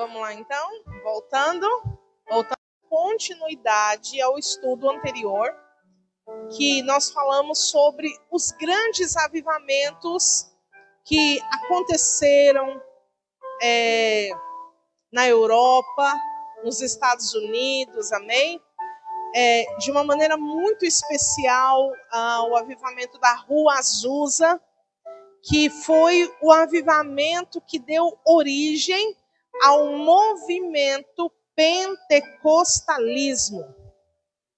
Vamos lá então, voltando continuidade ao estudo anterior, que nós falamos sobre os grandes avivamentos que aconteceram na Europa, nos Estados Unidos, amém? De uma maneira muito especial, o avivamento da Rua Azusa, que foi o avivamento que deu origem ao movimento pentecostalismo,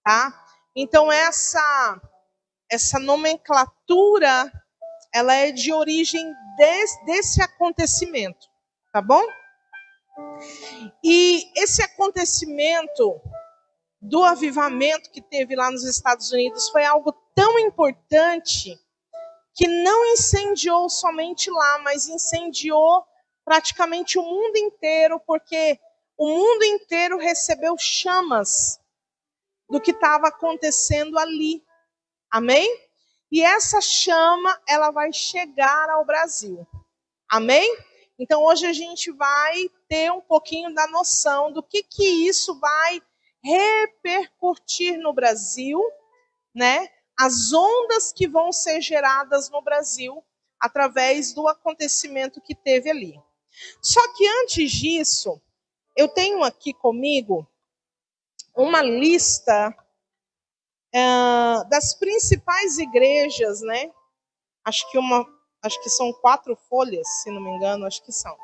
tá? Então essa nomenclatura, ela é de origem desse acontecimento, tá bom? E esse acontecimento do avivamento que teve lá nos Estados Unidos foi algo tão importante que não incendiou somente lá, mas incendiou praticamente o mundo inteiro, porque o mundo inteiro recebeu chamas do que estava acontecendo ali. Amém? E essa chama, ela vai chegar ao Brasil. Amém? Então hoje a gente vai ter um pouquinho da noção do que isso vai repercutir no Brasil, né? As ondas que vão ser geradas no Brasil através do acontecimento que teve ali. Só que antes disso, eu tenho aqui comigo uma lista das principais igrejas, né? Acho que são 4 folhas, se não me engano, acho que são.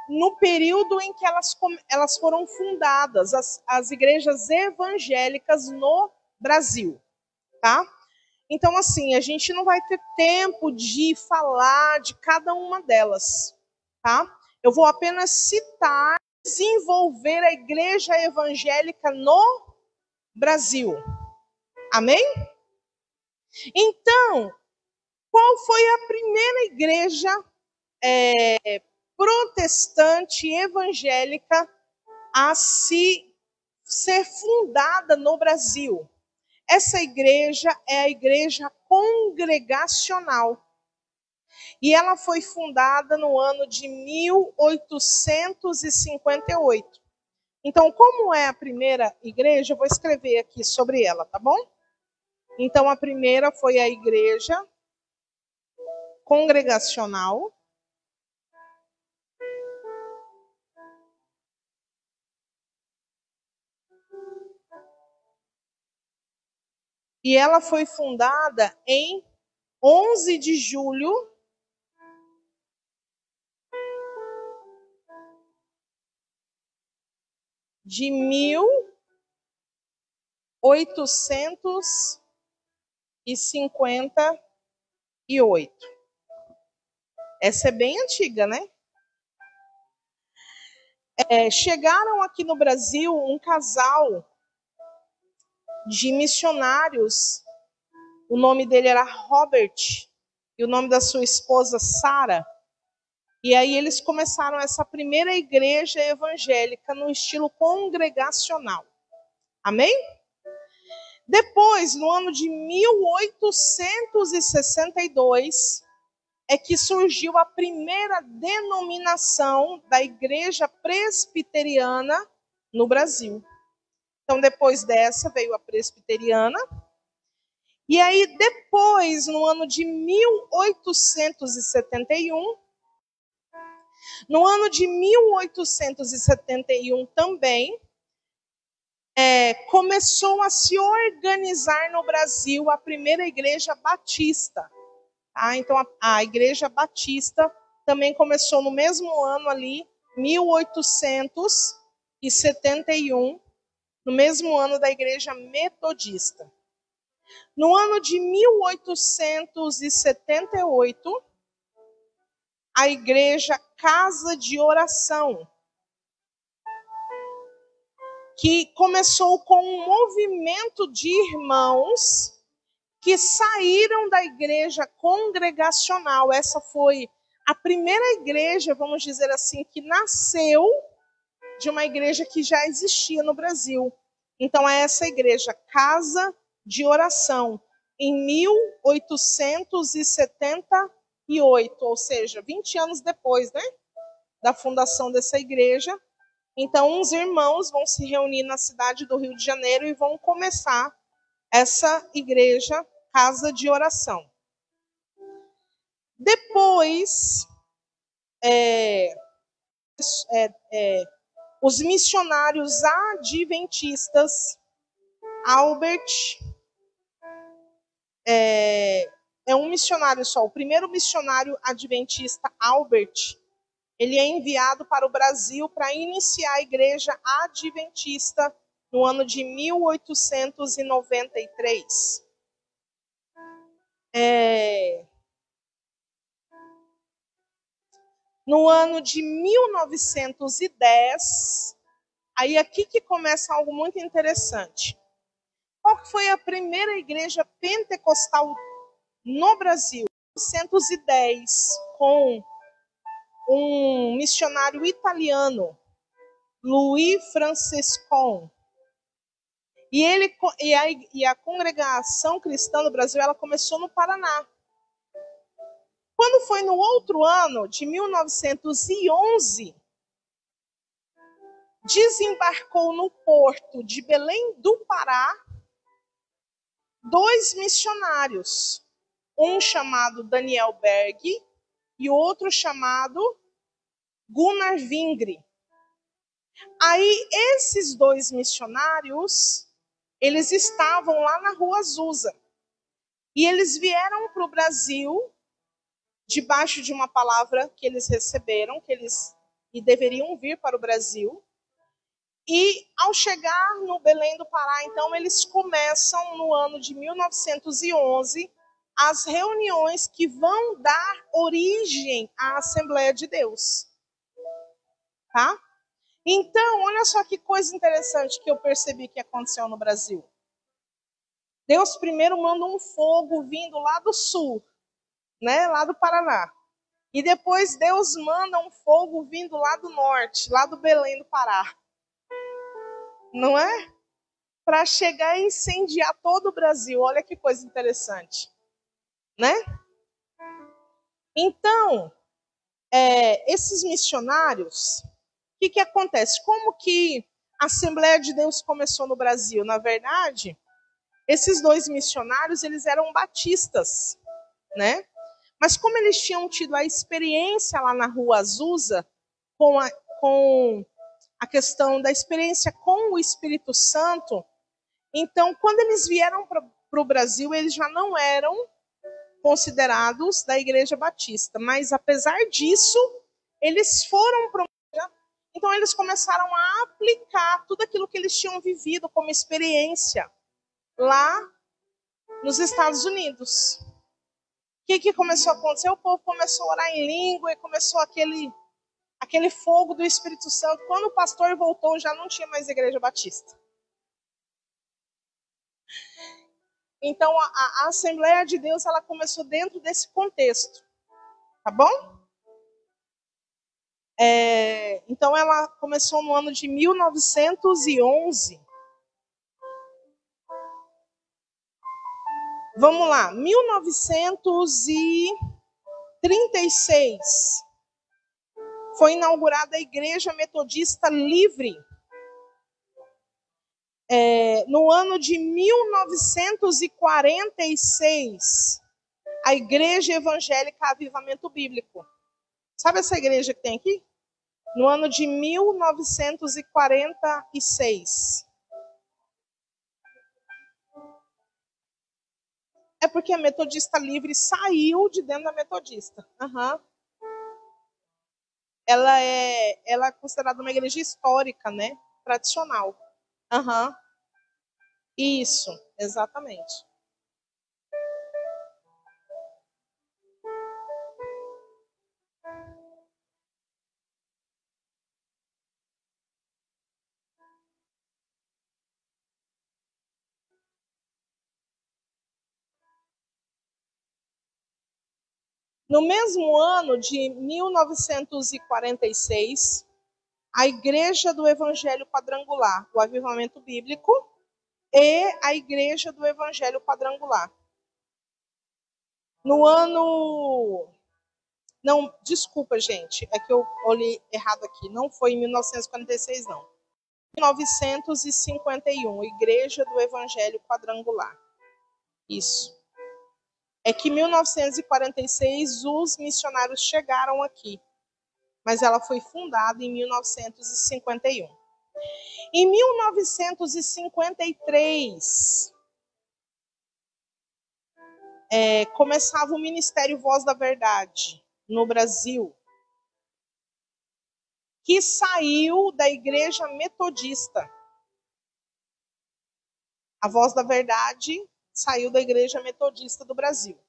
No período em que elas foram fundadas, as igrejas evangélicas no Brasil, tá? Então, assim, a gente não vai ter tempo de falar de cada uma delas, tá? Eu vou apenas citar, desenvolver a igreja evangélica no Brasil. Amém? Então, qual foi a primeira igreja protestante evangélica a ser fundada no Brasil? Essa igreja é a Igreja Congregacional. E ela foi fundada no ano de 1858. Então, como é a primeira igreja, eu vou escrever aqui sobre ela, tá bom? Então, a primeira foi a Igreja Congregacional. E ela foi fundada em 11 de julho de 1858. Essa é bem antiga, né? Chegaram aqui no Brasil um casal de missionários. O nome dele era Robert e o nome da sua esposa Sarah. E aí eles começaram essa primeira igreja evangélica no estilo congregacional. Amém? Depois, no ano de 1862, é que surgiu a primeira denominação da igreja presbiteriana no Brasil. Então, depois dessa, veio a presbiteriana. E aí, depois, no ano de 1871, também, começou a se organizar no Brasil a primeira igreja batista. Tá? Então, a igreja batista também começou no mesmo ano ali, 1871, no mesmo ano da igreja metodista. No ano de 1878, a igreja Casa de Oração, que começou com um movimento de irmãos que saíram da igreja congregacional. Essa foi a primeira igreja, vamos dizer assim, que nasceu de uma igreja que já existia no Brasil. Então, é essa igreja, Casa de Oração, em 1878. 1908, ou seja, 20 anos depois, né, da fundação dessa igreja. Então, uns irmãos vão se reunir na cidade do Rio de Janeiro e vão começar essa igreja, casa de oração. Depois, os missionários adventistas, Albert, é um missionário só. O primeiro missionário adventista, Albert, ele é enviado para o Brasil para iniciar a igreja adventista no ano de 1893. No ano de 1910, aí aqui que começa algo muito interessante. Qual foi a primeira igreja pentecostal no Brasil? 1910, com um missionário italiano, Louis Franciscon. E a congregação cristã no Brasil, ela começou no Paraná. Quando foi no outro ano, de 1911, desembarcou no porto de Belém do Pará 2 missionários, um chamado Daniel Berg e outro chamado Gunnar Vingre. Aí esses 2 missionários, eles estavam lá na Rua Azusa. E eles vieram para o Brasil debaixo de uma palavra que eles receberam, e deveriam vir para o Brasil. E ao chegar no Belém do Pará, então, eles começam no ano de 1911 as reuniões que vão dar origem à Assembleia de Deus. Tá? Então, olha só que coisa interessante que eu percebi que aconteceu no Brasil. Deus primeiro manda um fogo vindo lá do sul, né, lá do Paraná. E depois Deus manda um fogo vindo lá do norte, lá do Belém do Pará. Não é? Para chegar e incendiar todo o Brasil. Olha que coisa interessante. Né? Então, esses missionários, o que acontece? Como que a Assembleia de Deus começou no Brasil? Na verdade, esses 2 missionários, eles eram batistas, né? Mas como eles tinham tido a experiência lá na Rua Azusa, com a questão da experiência com o Espírito Santo, então, quando eles vieram para o Brasil, eles já não eram considerados da Igreja Batista. Mas, apesar disso, eles foram para então, eles começaram a aplicar tudo aquilo que eles tinham vivido como experiência lá nos Estados Unidos. O que começou a acontecer? O povo começou a orar em língua e começou aquele fogo do Espírito Santo. Quando o pastor voltou, já não tinha mais Igreja Batista. Então, a Assembleia de Deus, ela começou dentro desse contexto. Tá bom? Então, ela começou no ano de 1911. Vamos lá. 1936. Foi inaugurada a Igreja Metodista Livre. No ano de 1946, a Igreja Evangélica Avivamento Bíblico. Sabe essa igreja que tem aqui? No ano de 1946. É porque a Metodista Livre saiu de dentro da Metodista. Uhum. Ela é considerada uma igreja histórica, né? Tradicional. Uhum. Isso, exatamente. No mesmo ano de 1946, a Igreja do Evangelho Quadrangular, o Avivamento Bíblico, e a Igreja do Evangelho Quadrangular. No ano Não, desculpa, gente, é que eu olhei errado aqui. Não foi em 1946, não. 1951, Igreja do Evangelho Quadrangular. Isso. É que em 1946 os missionários chegaram aqui, mas ela foi fundada em 1951. Em 1953, começava o Ministério Voz da Verdade no Brasil, que saiu da Igreja Metodista. A Voz da Verdade saiu da Igreja Metodista do Brasil.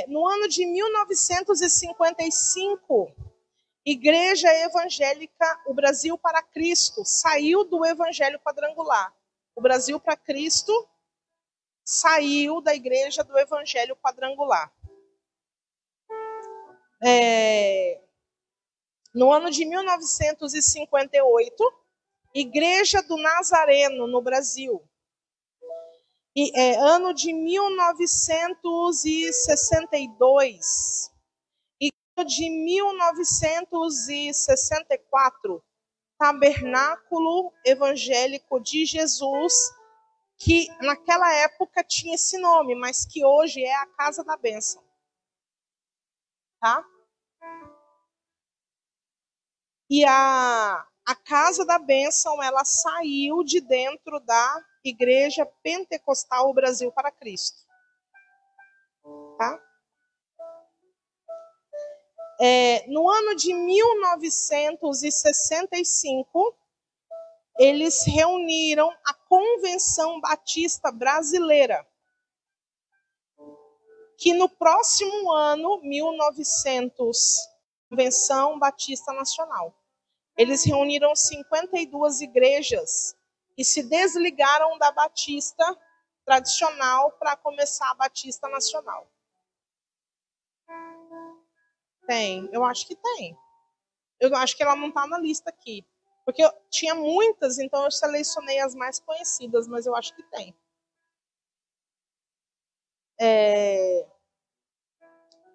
No ano de 1955, Igreja Evangélica, o Brasil para Cristo, saiu do Evangelho Quadrangular. O Brasil para Cristo saiu da Igreja do Evangelho Quadrangular. No ano de 1958, Igreja do Nazareno, no Brasil. Ano de 1962. E ano de 1964, Tabernáculo Evangélico de Jesus, que naquela época tinha esse nome, mas que hoje é a Casa da Bênção. Tá? E a Casa da Bênção, ela saiu de dentro da Igreja Pentecostal Brasil para Cristo. Tá? No ano de 1965, eles reuniram a Convenção Batista Brasileira, que no próximo ano, 1900, Convenção Batista Nacional. Eles reuniram 52 igrejas e se desligaram da Batista tradicional para começar a Batista Nacional. Tem, eu acho que tem. Eu acho que ela não está na lista aqui. Porque tinha muitas, então eu selecionei as mais conhecidas, mas eu acho que tem.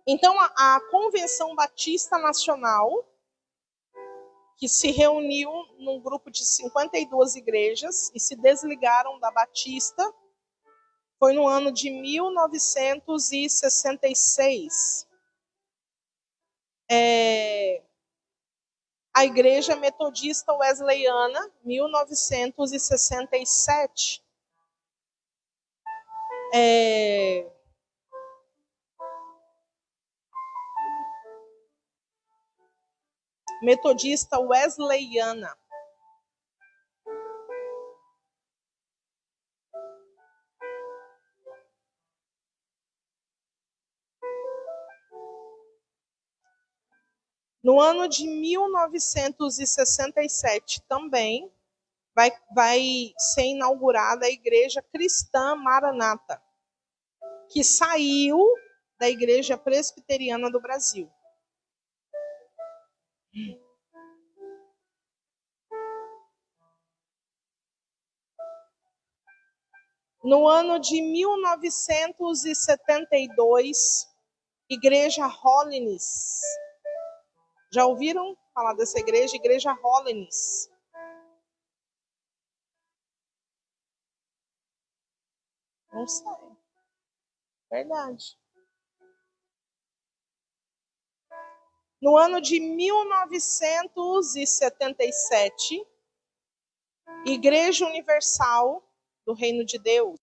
Então, a Convenção Batista Nacional, que se reuniu num grupo de 52 igrejas e se desligaram da Batista, foi no ano de 1966. A Igreja Metodista Wesleyana, 1967. Metodista Wesleyana. No ano de 1967 também vai ser inaugurada a Igreja Cristã Maranata, que saiu da Igreja Presbiteriana do Brasil. No ano de 1972, Igreja Holiness. Já ouviram falar dessa igreja? Igreja Holiness. Não sei. Verdade. No ano de 1977, Igreja Universal do Reino de Deus.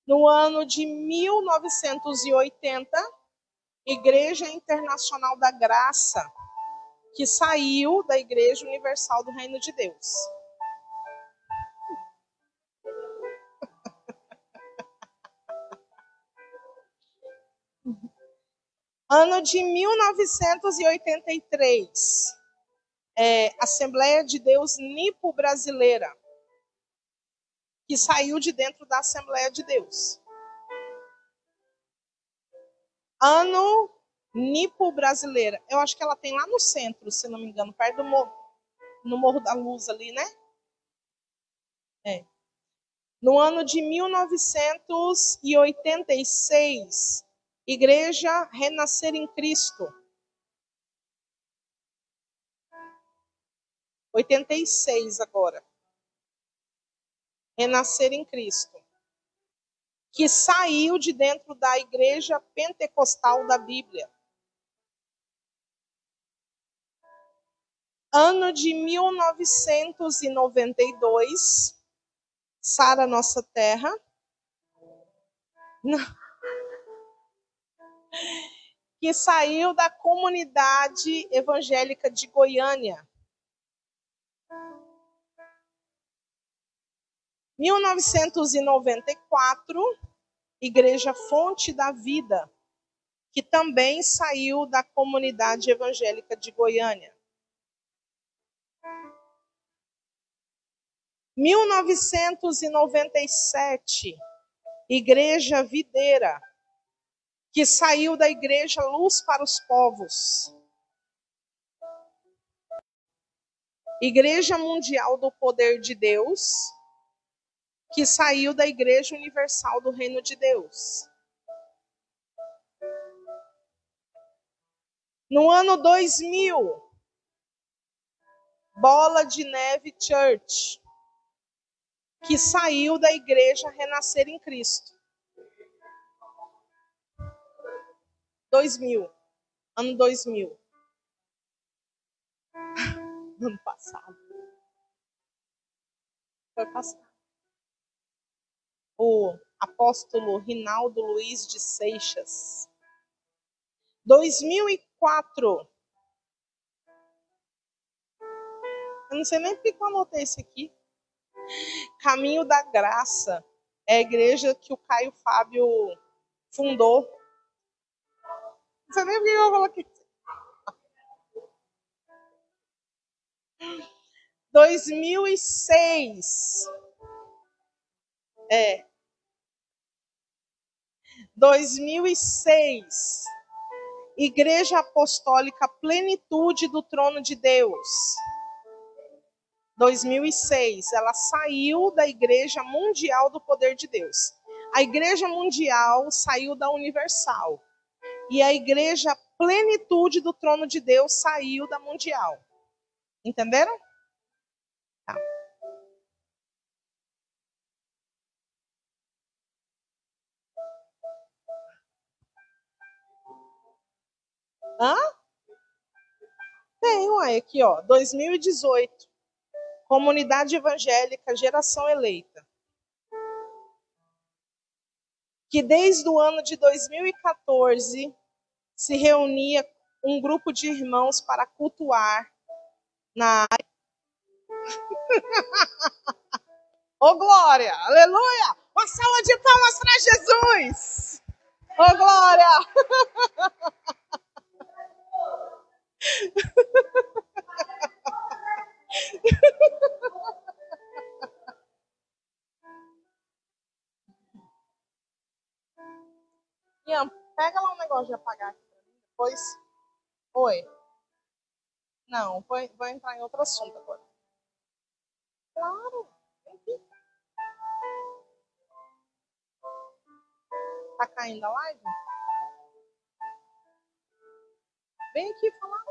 No ano de 1980, Igreja Internacional da Graça, que saiu da Igreja Universal do Reino de Deus. Ano de 1983, Assembleia de Deus Nipo Brasileira, que saiu de dentro da Assembleia de Deus. Ano Nipo Brasileira. Eu acho que ela tem lá no centro, se não me engano, perto do morro, no Morro da Luz ali, né? No ano de 1986, Igreja Renascer em Cristo. 86 agora. Renascer em Cristo. Que saiu de dentro da Igreja Pentecostal da Bíblia. Ano de 1992, Sara Nossa Terra. Que saiu da comunidade evangélica de Goiânia. 1994, Igreja Fonte da Vida, que também saiu da comunidade evangélica de Goiânia. 1997, Igreja Videira, que saiu da Igreja Luz para os Povos. Igreja Mundial do Poder de Deus, que saiu da Igreja Universal do Reino de Deus. No ano 2000, Bola de Neve Church, que saiu da Igreja Renascer em Cristo. 2000, ano 2000. Ano passado. Foi passado. O apóstolo Rinaldo Luiz de Seixas. 2004. Eu não sei nem porque eu anotei isso aqui. Caminho da Graça. É a igreja que o Caio Fábio fundou. Não sei nem porque eu coloquei. 2006. 2006. Igreja Apostólica Plenitude do Trono de Deus. 2006. Ela saiu da Igreja Mundial do Poder de Deus. A Igreja Mundial saiu da Universal. E a Igreja Plenitude do Trono de Deus saiu da Mundial. Entenderam? Tá. Hã? Tem, ué, aqui, ó. 2018. Comunidade Evangélica Geração Eleita. Que desde o ano de 2014 se reunia um grupo de irmãos para cultuar na área. Ô, glória! Aleluia! Uma salva de palmas para Jesus! Ô, glória! Ian, pega lá um negócio de apagar aqui pra mim depois. Oi. Não, vou entrar em outro assunto agora. Claro. Tá caindo a live? Vem aqui falar.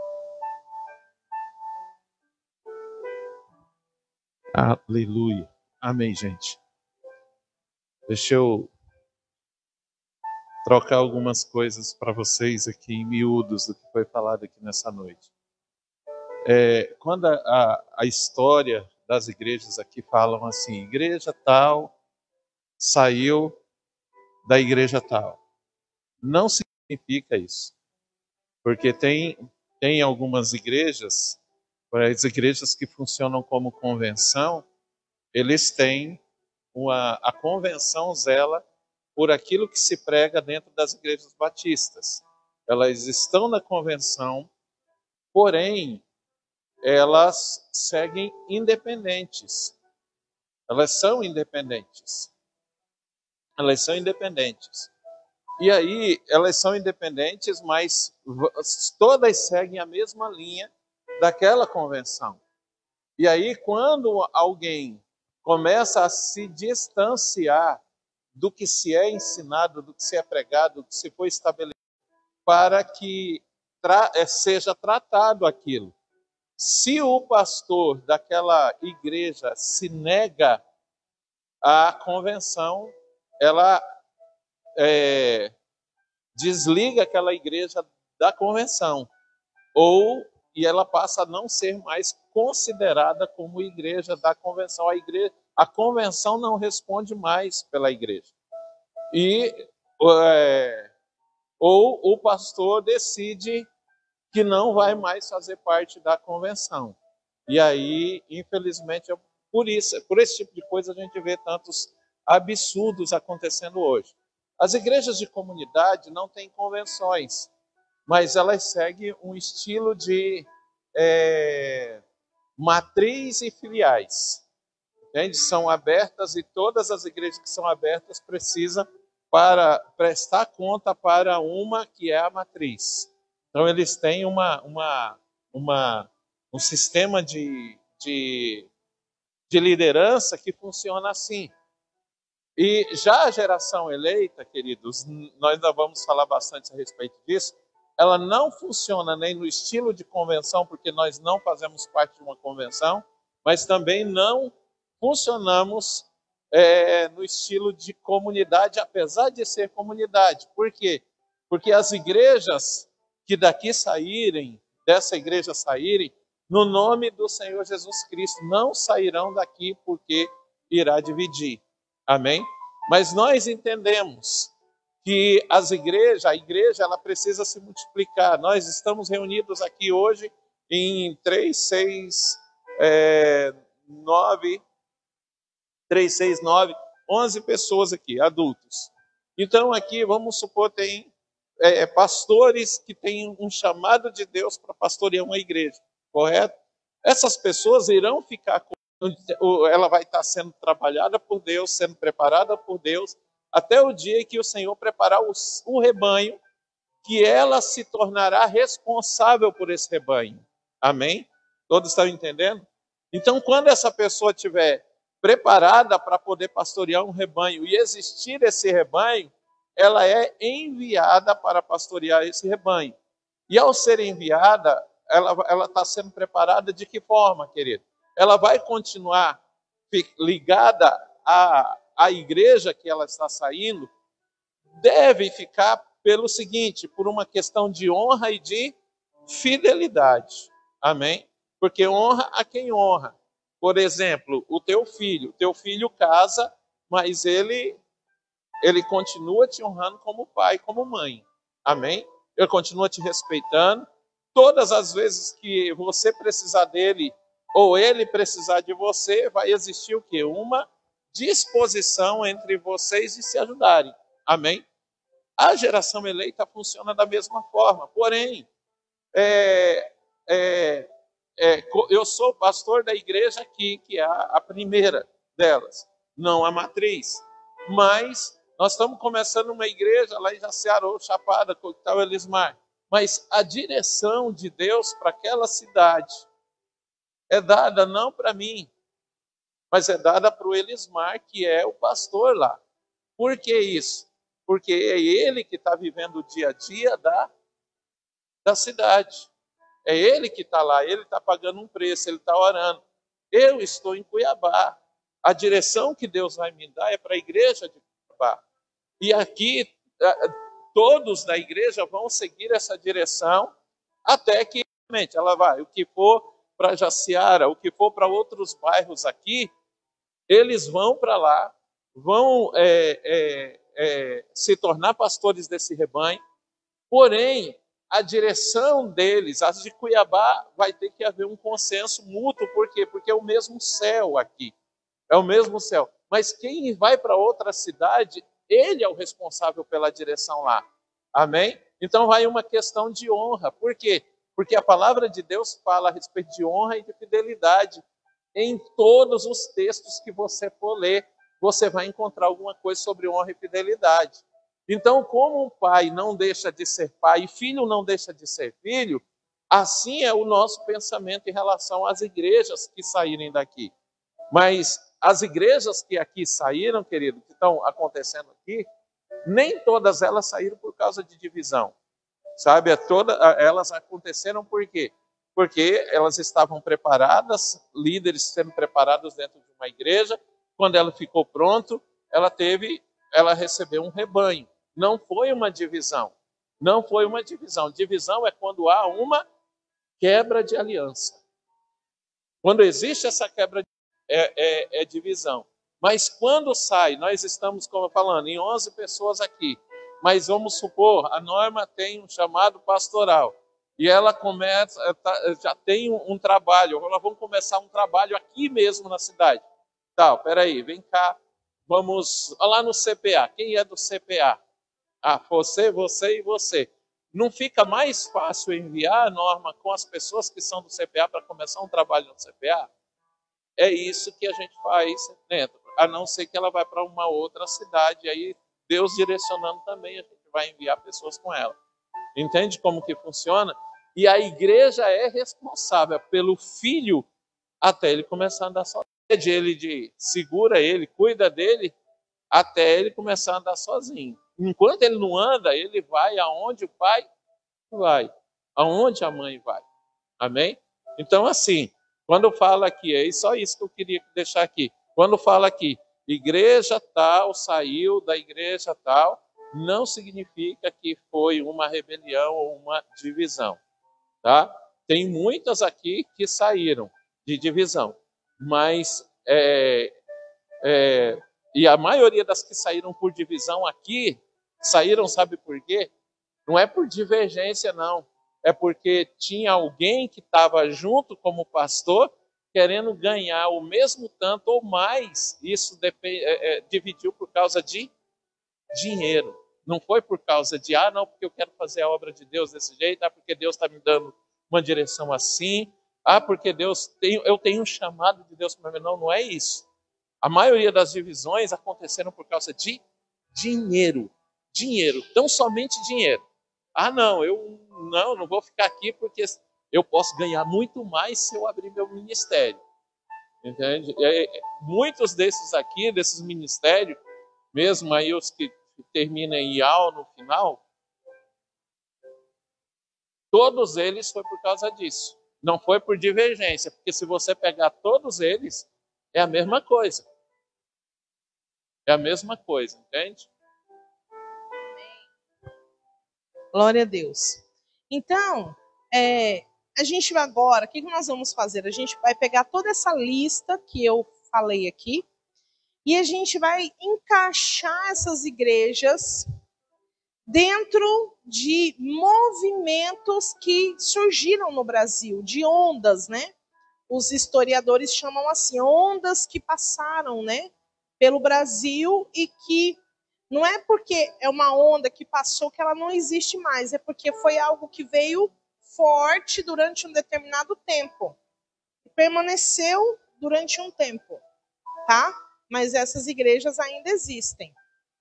Aleluia. Amém, gente. Deixa eu trocar algumas coisas para vocês aqui em miúdos do que foi falado aqui nessa noite. Quando a história das igrejas aqui falam assim, igreja tal saiu da igreja tal. Não significa isso. Porque tem algumas igrejas, as igrejas que funcionam como convenção, eles têm a convenção zela por aquilo que se prega dentro das igrejas batistas. Elas estão na convenção, porém, elas seguem independentes. Elas são independentes. Elas são independentes. E aí, elas são independentes, mas todas seguem a mesma linha daquela convenção. E aí, quando alguém começa a se distanciar do que se é ensinado, do que se é pregado, do que se foi estabelecido, para que seja tratado aquilo. Se o pastor daquela igreja se nega à convenção, ela desliga aquela igreja da convenção, e ela passa a não ser mais considerada como igreja da convenção. A convenção não responde mais pela igreja. Ou o pastor decide que não vai mais fazer parte da convenção. E aí, infelizmente, por esse tipo de coisa a gente vê tantos absurdos acontecendo hoje. As igrejas de comunidade não têm convenções, mas elas seguem um estilo de matriz e filiais. Entende? São abertas, e todas as igrejas que são abertas precisam para prestar conta para uma que é a matriz. Então, eles têm um sistema de liderança que funciona assim. E já a geração eleita, queridos, nós ainda vamos falar bastante a respeito disso, ela não funciona nem no estilo de convenção, porque nós não fazemos parte de uma convenção, mas também não funcionamos no estilo de comunidade, apesar de ser comunidade. Por quê? Porque as igrejas que daqui saírem, dessa igreja saírem, no nome do Senhor Jesus Cristo, não sairão daqui porque irá dividir. Amém? Mas nós entendemos que a igreja ela precisa se multiplicar. Nós estamos reunidos aqui hoje em 3, 6, 9, 11 pessoas aqui, adultos. Então aqui, vamos supor, tem pastores que têm um chamado de Deus para pastorear uma igreja, correto? Essas pessoas irão ficar, ela vai estar sendo trabalhada por Deus, sendo preparada por Deus, até o dia em que o Senhor preparar o rebanho, que ela se tornará responsável por esse rebanho. Amém? Todos estão entendendo? Então, quando essa pessoa estiver preparada para poder pastorear um rebanho e existir esse rebanho, ela é enviada para pastorear esse rebanho. E ao ser enviada, ela está sendo preparada de que forma, querido? Ela vai continuar ligada à igreja que ela está saindo, deve ficar pelo seguinte, por uma questão de honra e de fidelidade. Amém? Porque honra a quem honra. Por exemplo, o teu filho casa, mas ele continua te honrando como pai, como mãe. Amém? Ele continua te respeitando. Todas as vezes que você precisar dele, ou ele precisar de você, vai existir o quê? Uma disposição entre vocês de se ajudarem. Amém? A geração eleita funciona da mesma forma. Porém, eu sou pastor da igreja aqui, que é a primeira delas, não a matriz. Mas nós estamos começando uma igreja lá em Jaciara ou Chapada, Coquetel Elismar. Mas a direção de Deus para aquela cidade é dada não para mim, mas é dada para o Elismar, que é o pastor lá. Por que isso? Porque é ele que está vivendo o dia a dia da cidade. É ele que está lá, ele está pagando um preço, ele está orando. Eu estou em Cuiabá. A direção que Deus vai me dar é para a igreja de Cuiabá. E aqui, todos da igreja vão seguir essa direção até que, realmente, ela vai. O que for para Jaciara, o que for para outros bairros aqui, eles vão para lá, vão se tornar pastores desse rebanho. Porém, a direção deles, as de Cuiabá, vai ter que haver um consenso mútuo. Por quê? Porque é o mesmo céu aqui. É o mesmo céu. Mas quem vai para outra cidade, ele é o responsável pela direção lá. Amém? Então vai uma questão de honra. Por quê? Porque a palavra de Deus fala a respeito de honra e de fidelidade. Em todos os textos que você for ler, você vai encontrar alguma coisa sobre honra e fidelidade. Então, como um pai não deixa de ser pai e filho não deixa de ser filho, assim é o nosso pensamento em relação às igrejas que saírem daqui. Mas as igrejas que aqui saíram, querido, que estão acontecendo aqui, nem todas elas saíram por causa de divisão. Sabe, elas aconteceram por quê? Porque elas estavam preparadas, líderes sendo preparados dentro de uma igreja. Quando ela ficou pronto, ela recebeu um rebanho. Não foi uma divisão. Não foi uma divisão. Divisão é quando há uma quebra de aliança. Quando existe essa quebra, é divisão. Mas quando sai, nós estamos, como eu falando, em 11 pessoas aqui. Mas vamos supor, a Norma tem um chamado pastoral. E ela já tem um trabalho. Nós vamos começar um trabalho aqui mesmo na cidade. Tá, peraí, vem cá. Vamos lá no CPA. Quem é do CPA? Ah, você e você. Não fica mais fácil enviar a Norma com as pessoas que são do CPA para começar um trabalho no CPA? É isso que a gente faz dentro. A não ser que ela vai para uma outra cidade. Aí, Deus direcionando também, a gente vai enviar pessoas com ela. Entende como que funciona? E a igreja é responsável pelo filho até ele começar a andar sozinho. Segura ele, cuida dele, até ele começar a andar sozinho. Enquanto ele não anda, ele vai aonde o pai vai, aonde a mãe vai. Amém? Então, assim, quando fala aqui, é só isso que eu queria deixar aqui. Quando fala aqui, igreja tal saiu da igreja tal, não significa que foi uma rebelião ou uma divisão. Tá? Tem muitas aqui que saíram de divisão, mas e a maioria das que saíram por divisão aqui, saíram, sabe por quê? Não é por divergência, não. É porque tinha alguém que estava junto como pastor, querendo ganhar o mesmo tanto ou mais. Isso dividiu por causa de dinheiro. Não foi por causa de, não, porque eu quero fazer a obra de Deus desse jeito, porque Deus está me dando uma direção assim, porque eu tenho um chamado de Deus para mim. Não, não é isso. A maioria das divisões aconteceram por causa de dinheiro. Dinheiro, tão somente dinheiro. Não vou ficar aqui porque eu posso ganhar muito mais se eu abrir meu ministério. Entende? Muitos desses aqui, desses ministérios, mesmo aí os que terminam em IAL no final, todos eles foi por causa disso. Não foi por divergência, porque se você pegar todos eles, é a mesma coisa. É a mesma coisa, entende? Glória a Deus. Então, a gente vai agora, o que nós vamos fazer? A gente vai pegar toda essa lista que eu falei aqui e a gente vai encaixar essas igrejas dentro de movimentos que surgiram no Brasil, de ondas, né? Os historiadores chamam assim, ondas que passaram, né, pelo Brasil e que não é porque é uma onda que passou que ela não existe mais, é porque foi algo que veio forte durante um determinado tempo. Permaneceu durante um tempo, tá? Mas essas igrejas ainda existem,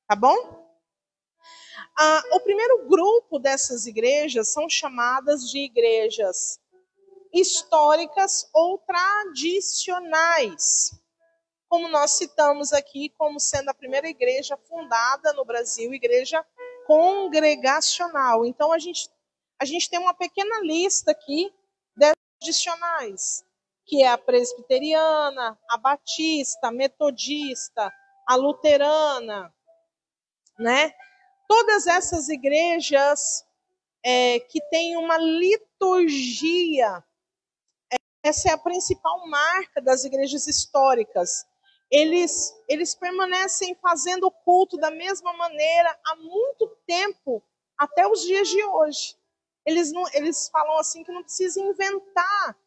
tá bom? O primeiro grupo dessas igrejas são chamadas de igrejas históricas ou tradicionais, como nós citamos aqui como sendo a primeira igreja fundada no Brasil, igreja congregacional. Então, a gente tem uma pequena lista aqui das tradicionais, que é a presbiteriana, a batista, a metodista, a luterana, né? Todas essas igrejas que têm uma liturgia, essa é a principal marca das igrejas históricas. Eles permanecem fazendo o culto da mesma maneira há muito tempo, até os dias de hoje. Eles falam assim que não precisa inventar,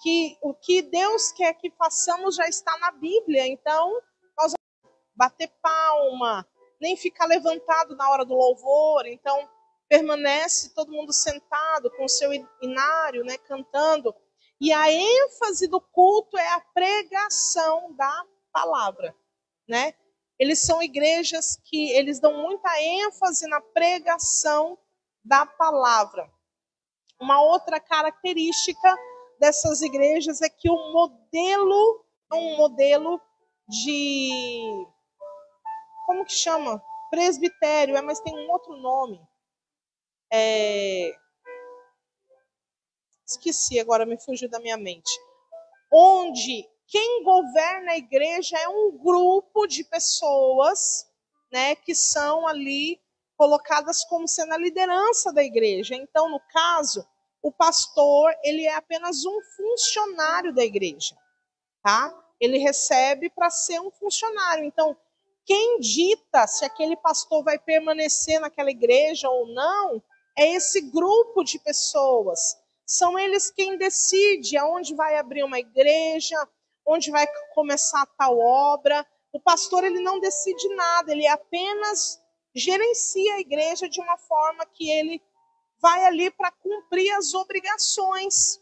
que o que Deus quer que façamos já está na Bíblia. Então, nós vamos bater palma, nem ficar levantado na hora do louvor. Então, permanece todo mundo sentado com o seu inário, né, cantando. E a ênfase do culto é a pregação da palavra, né? Eles são igrejas que eles dão muita ênfase na pregação da palavra. Uma outra característica dessas igrejas é que o modelo é um modelo de como que chama? Presbitério, mas tem um outro nome. Esqueci, agora me fugiu da minha mente. Onde quem governa a igreja é um grupo de pessoas, né, que são ali colocadas como sendo a liderança da igreja. Então, no caso, o pastor, ele é apenas um funcionário da igreja, tá? Ele recebe para ser um funcionário. Então, quem dita se aquele pastor vai permanecer naquela igreja ou não é esse grupo de pessoas. São eles quem decide aonde vai abrir uma igreja, onde vai começar tal obra. O pastor, ele não decide nada, ele apenas gerencia a igreja de uma forma que ele vai ali para cumprir as obrigações,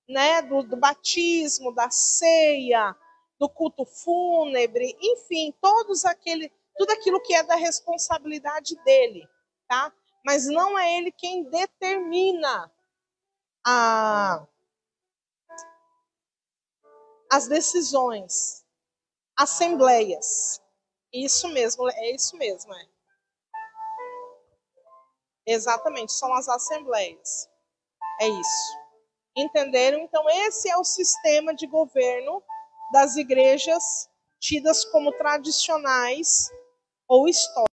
né, do batismo, da ceia, do culto fúnebre, enfim, tudo aquilo que é da responsabilidade dele, tá? Mas não é ele quem determina as decisões, assembleias. Isso mesmo, é isso mesmo, é. Exatamente, são as assembleias. É isso. Entenderam? Então, esse é o sistema de governo das igrejas tidas como tradicionais ou históricas.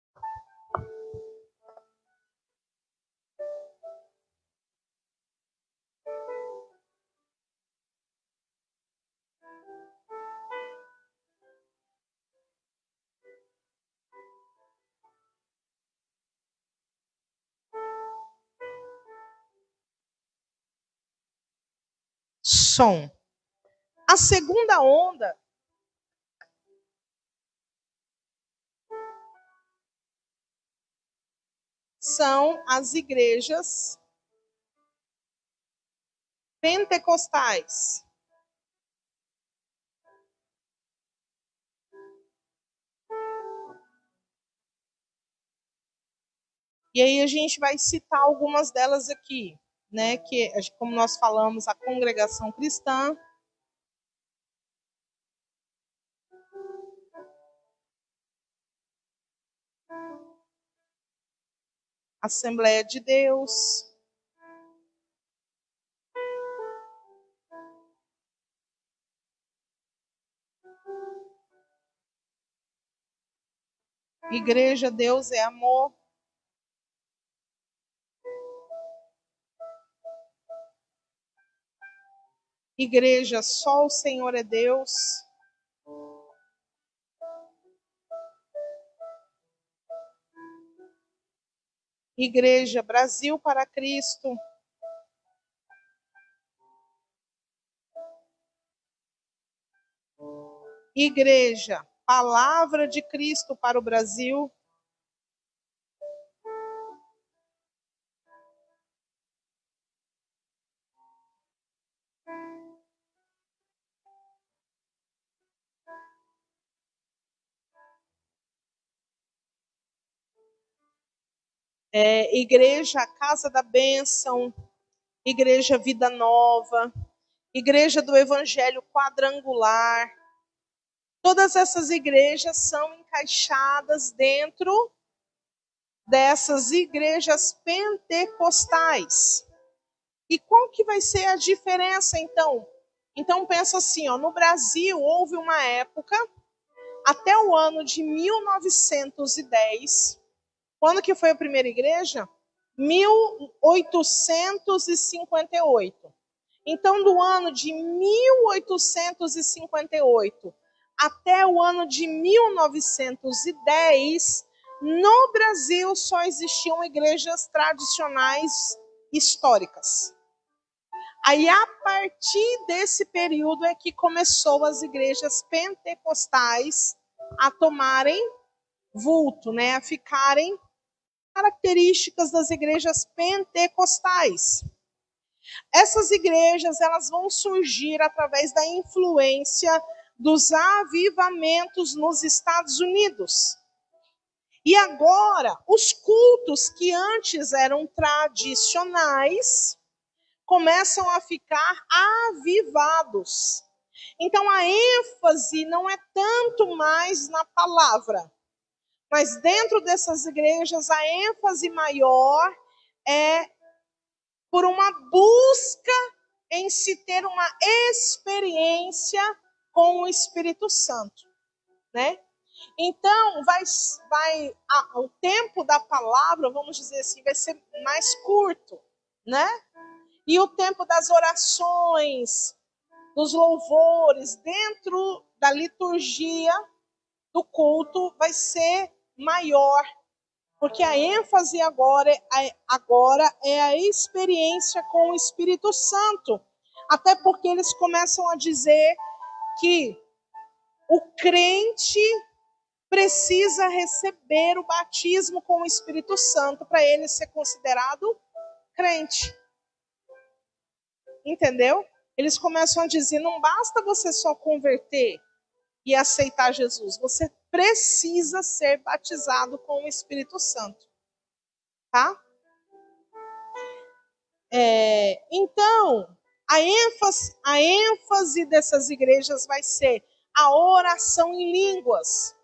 Som. A segunda onda são as igrejas pentecostais. E aí a gente vai citar algumas delas aqui, né? Que, como nós falamos, a Congregação Cristã, Assembleia de Deus, Igreja Deus é Amor, Igreja Só o Senhor é Deus, Igreja Brasil para Cristo, Igreja Palavra de Cristo para o Brasil, Igreja Casa da Bênção, Igreja Vida Nova, Igreja do Evangelho Quadrangular. Todas essas igrejas são encaixadas dentro dessas igrejas pentecostais. E qual que vai ser a diferença, então? Então, pensa assim, ó, no Brasil houve uma época, até o ano de 1910, quando que foi a primeira igreja? 1858. Então, do ano de 1858 até o ano de 1910, no Brasil só existiam igrejas tradicionais históricas. Aí, a partir desse período é que começou as igrejas pentecostais a tomarem vulto, né, a ficarem características das igrejas pentecostais. Essas igrejas, elas vão surgir através da influência dos avivamentos nos Estados Unidos. E agora, os cultos que antes eram tradicionais começam a ficar avivados. Então a ênfase não é tanto mais na palavra, mas dentro dessas igrejas a ênfase maior é por uma busca em se ter uma experiência com o Espírito Santo, né? Então, o tempo da palavra, vamos dizer assim, vai ser mais curto, né? E o tempo das orações, dos louvores, dentro da liturgia do culto, vai ser maior. Porque a ênfase agora é a experiência com o Espírito Santo. Até porque eles começam a dizer que o crente precisa receber o batismo com o Espírito Santo para ele ser considerado crente. Entendeu? Eles começam a dizer, não basta você só converter e aceitar Jesus, você precisa ser batizado com o Espírito Santo. Tá? Então, a ênfase dessas igrejas vai ser a oração em línguas,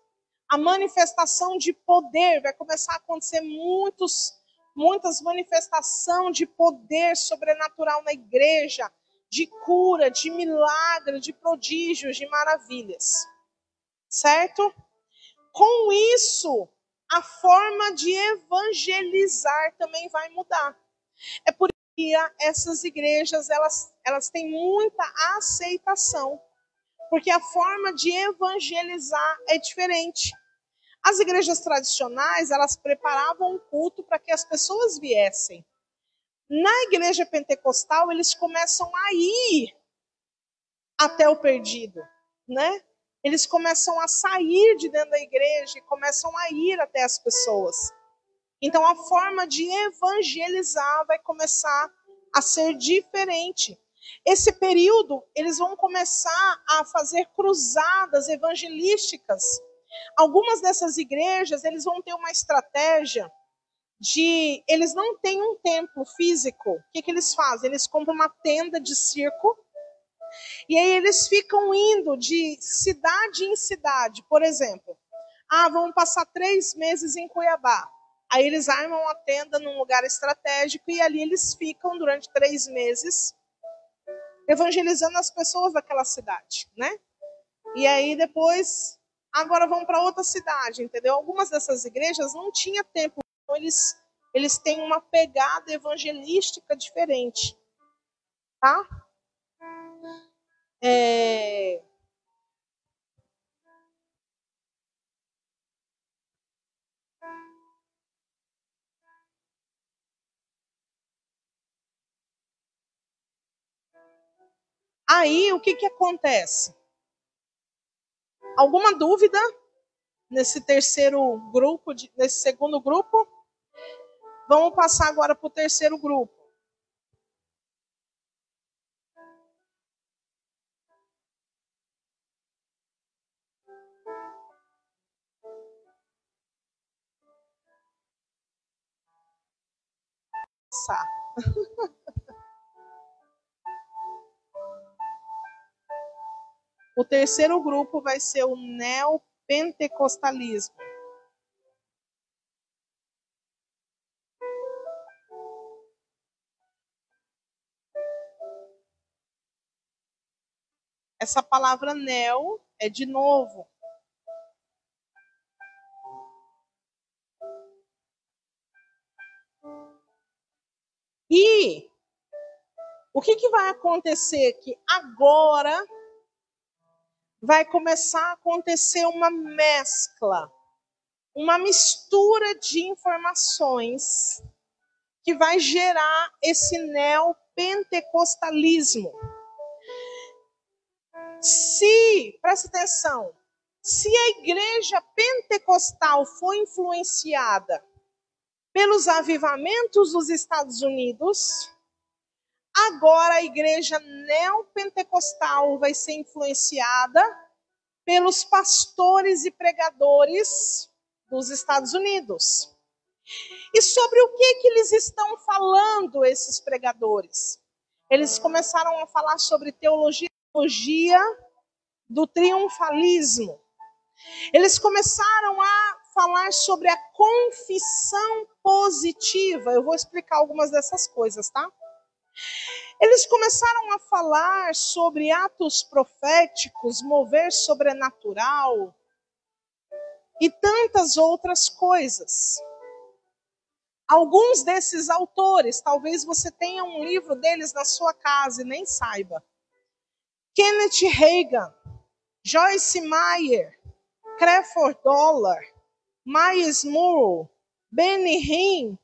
a manifestação de poder, vai começar a acontecer muitas manifestações de poder sobrenatural na igreja, de cura, de milagre, de prodígios, de maravilhas. Certo? Com isso, a forma de evangelizar também vai mudar. É por isso que essas igrejas elas têm muita aceitação, porque a forma de evangelizar é diferente. As igrejas tradicionais, elas preparavam um culto para que as pessoas viessem. Na igreja pentecostal, eles começam a ir até o perdido, né? Eles começam a sair de dentro da igreja e começam a ir até as pessoas. Então, a forma de evangelizar vai começar a ser diferente. Esse período, eles vão começar a fazer cruzadas evangelísticas. Algumas dessas igrejas, eles vão ter uma estratégia de... Eles não têm um templo físico. O que eles fazem? Eles compram uma tenda de circo e aí eles ficam indo de cidade em cidade. Por exemplo, vamos passar 3 meses em Cuiabá. Aí eles armam a tenda num lugar estratégico e ali eles ficam durante 3 meses evangelizando as pessoas daquela cidade, né? E aí depois, agora vão para outra cidade, entendeu? Algumas dessas igrejas não tinha templo, então eles têm uma pegada evangelística diferente, tá? Aí, o que acontece? Alguma dúvida nesse terceiro grupo, nesse segundo grupo? Vamos passar agora para o terceiro grupo. O terceiro grupo vai ser o neopentecostalismo. Essa palavra neo é de novo. E o que vai acontecer? Que agora vai começar a acontecer uma mescla, uma mistura de informações que vai gerar esse neopentecostalismo. Presta atenção, se a igreja pentecostal foi influenciada pelos avivamentos dos Estados Unidos, agora a igreja neopentecostal vai ser influenciada pelos pastores e pregadores dos Estados Unidos. E sobre o que eles estão falando, esses pregadores? Eles começaram a falar sobre teologia, do triunfalismo. Eles começaram a falar sobre a confissão positiva. Eu vou explicar algumas dessas coisas, tá? Eles começaram a falar sobre atos proféticos, mover sobrenatural e tantas outras coisas. Alguns desses autores, talvez você tenha um livro deles na sua casa e nem saiba. Kenneth Hagin, Joyce Meyer, Creford Dollar, Miles Monroe, Benny Hinn,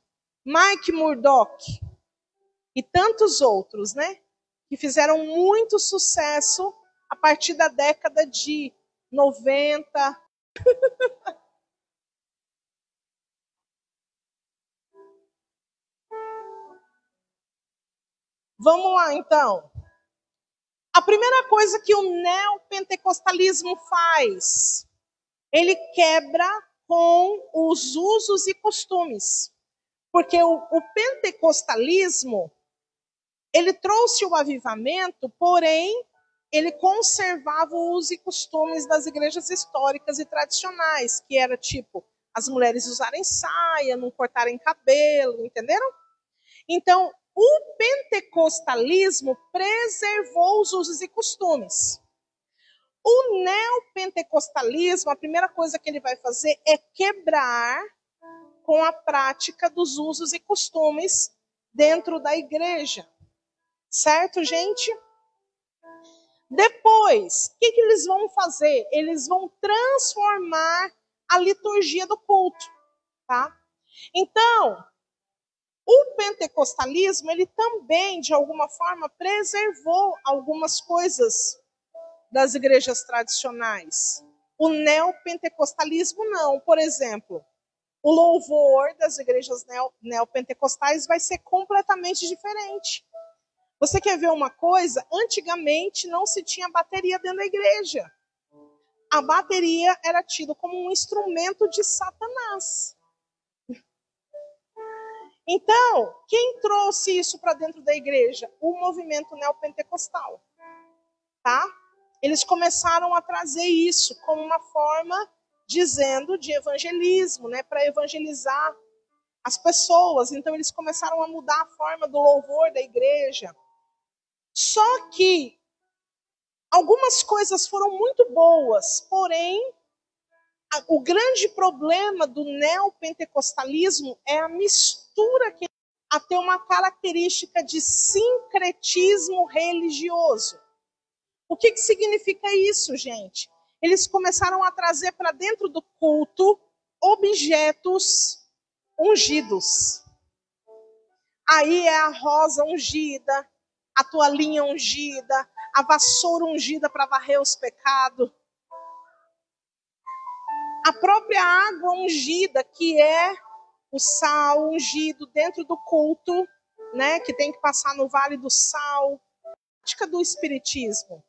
Mike Murdock e tantos outros, né? Que fizeram muito sucesso a partir da década de 90. Vamos lá, então. A primeira coisa que o neopentecostalismo faz, ele quebra com os usos e costumes. Porque o pentecostalismo, ele trouxe o avivamento, porém, ele conservava os usos e costumes das igrejas históricas e tradicionais, que era tipo, as mulheres usarem saia, não cortarem cabelo, entenderam? Então, o pentecostalismo preservou os usos e costumes. O neopentecostalismo, a primeira coisa que ele vai fazer é quebrar com a prática dos usos e costumes dentro da igreja. Certo, gente? Depois, o que eles vão fazer? Eles vão transformar a liturgia do culto, tá? Então, o pentecostalismo, ele também, de alguma forma, preservou algumas coisas das igrejas tradicionais. O neopentecostalismo não. Por exemplo, o louvor das igrejas neopentecostais vai ser completamente diferente. Você quer ver uma coisa? Antigamente não se tinha bateria dentro da igreja. A bateria era tida como um instrumento de Satanás. Então, quem trouxe isso para dentro da igreja? O movimento neopentecostal. Tá? Eles começaram a trazer isso como uma forma, dizendo, de evangelismo, né? Para evangelizar as pessoas. Então, eles começaram a mudar a forma do louvor da igreja. Só que algumas coisas foram muito boas, porém, o grande problema do neopentecostalismo é a mistura que a ter uma característica de sincretismo religioso. O que significa isso, gente? Eles começaram a trazer para dentro do culto objetos ungidos. Aí é a rosa ungida, a toalhinha ungida, a vassoura ungida para varrer os pecados. A própria água ungida, que é o sal ungido dentro do culto, né, que tem que passar no vale do sal, prática do espiritismo.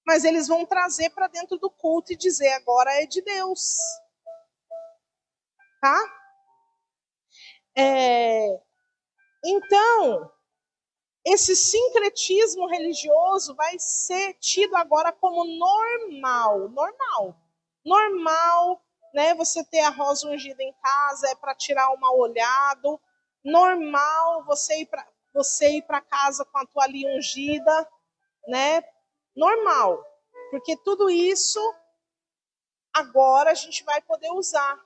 Mas eles vão trazer para dentro do culto e dizer, agora é de Deus. Tá? Então, esse sincretismo religioso vai ser tido agora como normal. Normal, né? Você ter a rosa ungida em casa é para tirar o mal olhado. Normal você ir para casa com a toalhinha ungida, né? Normal. Porque tudo isso agora a gente vai poder usar.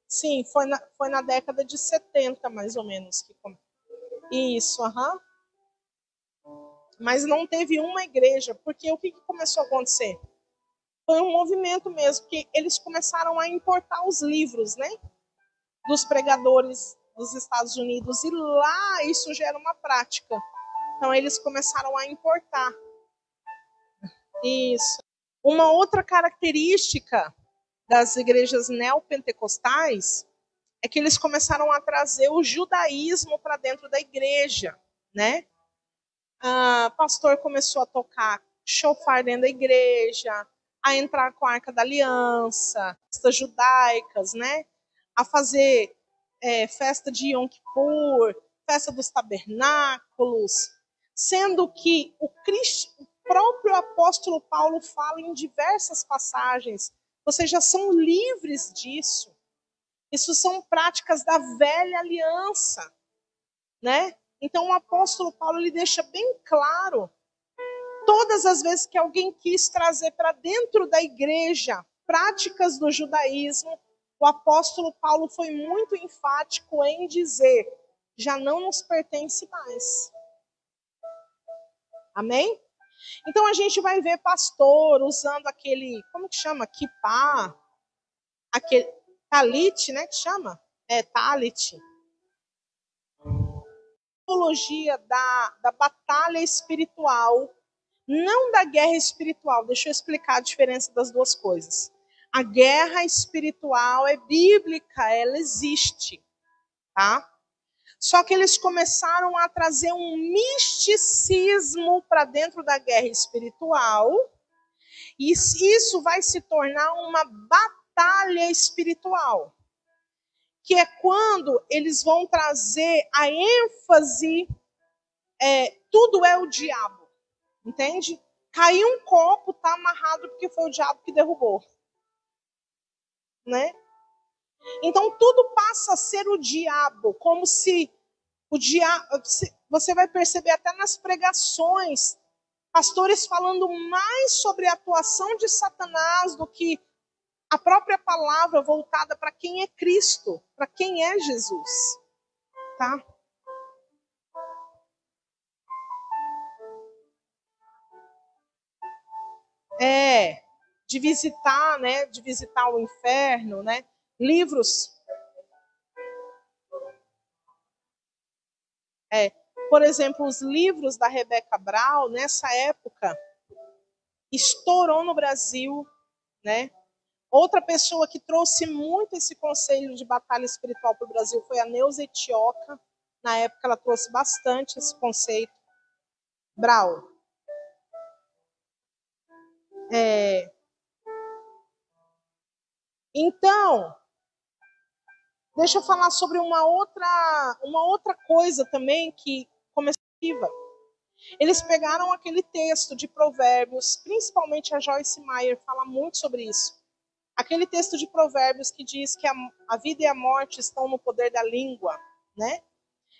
Sim, foi na década de 70, mais ou menos. Isso, aham. Mas não teve uma igreja, porque o que começou a acontecer? Foi um movimento mesmo, que eles começaram a importar os livros, né? Dos pregadores dos Estados Unidos, e lá isso já era uma prática. Então eles começaram a importar. Isso. Uma outra característica das igrejas neopentecostais é que eles começaram a trazer o judaísmo para dentro da igreja, né? O pastor começou a tocar shofar dentro da igreja, a entrar com a Arca da Aliança, festas judaicas, né? A fazer festa de Yom Kippur, festa dos tabernáculos, sendo que o próprio apóstolo Paulo fala em diversas passagens, vocês já são livres disso. Isso são práticas da velha aliança, né? Então o apóstolo Paulo ele deixa bem claro, todas as vezes que alguém quis trazer para dentro da igreja práticas do judaísmo, o apóstolo Paulo foi muito enfático em dizer, já não nos pertence mais. Amém? Então a gente vai ver pastor usando aquele, como que chama? Kipá, aquele talit, né, que chama? Talit. Simbologia da batalha espiritual, não da guerra espiritual. Deixa eu explicar a diferença das duas coisas. A guerra espiritual é bíblica, ela existe, tá? Só que eles começaram a trazer um misticismo para dentro da guerra espiritual, e isso vai se tornar uma batalha espiritual, que é quando eles vão trazer a ênfase, tudo é o diabo, entende? Caiu um copo, tá amarrado porque foi o diabo que derrubou, né? Então tudo passa a ser o diabo, como se o diabo, você vai perceber até nas pregações, pastores falando mais sobre a atuação de Satanás do que a própria palavra voltada para quem é Cristo, para quem é Jesus, tá? De visitar, né? De visitar o inferno, né? Livros. Por exemplo, os livros da Rebecca Brown, nessa época, estourou no Brasil, né? Outra pessoa que trouxe muito esse conceito de batalha espiritual para o Brasil foi a Neuza Etioca. Na época, ela trouxe bastante esse conceito. Brown. Então, deixa eu falar sobre uma outra coisa também que começou. Eles pegaram aquele texto de Provérbios, principalmente a Joyce Meyer fala muito sobre isso. Aquele texto de Provérbios que diz que a vida e a morte estão no poder da língua, né?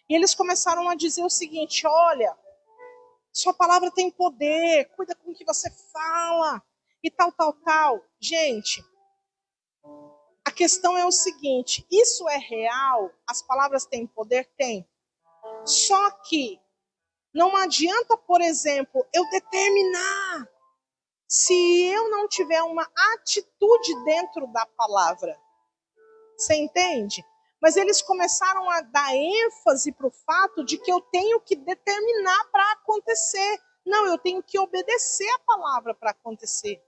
E eles começaram a dizer o seguinte, olha, sua palavra tem poder, cuida com o que você fala, e tal, tal, tal. Gente, a questão é o seguinte, isso é real? As palavras têm poder? Tem. Só que não adianta, por exemplo, eu determinar se eu não tiver uma atitude dentro da palavra. Você entende? Mas eles começaram a dar ênfase para o fato de que eu tenho que determinar para acontecer. Não, eu tenho que obedecer a palavra para acontecer.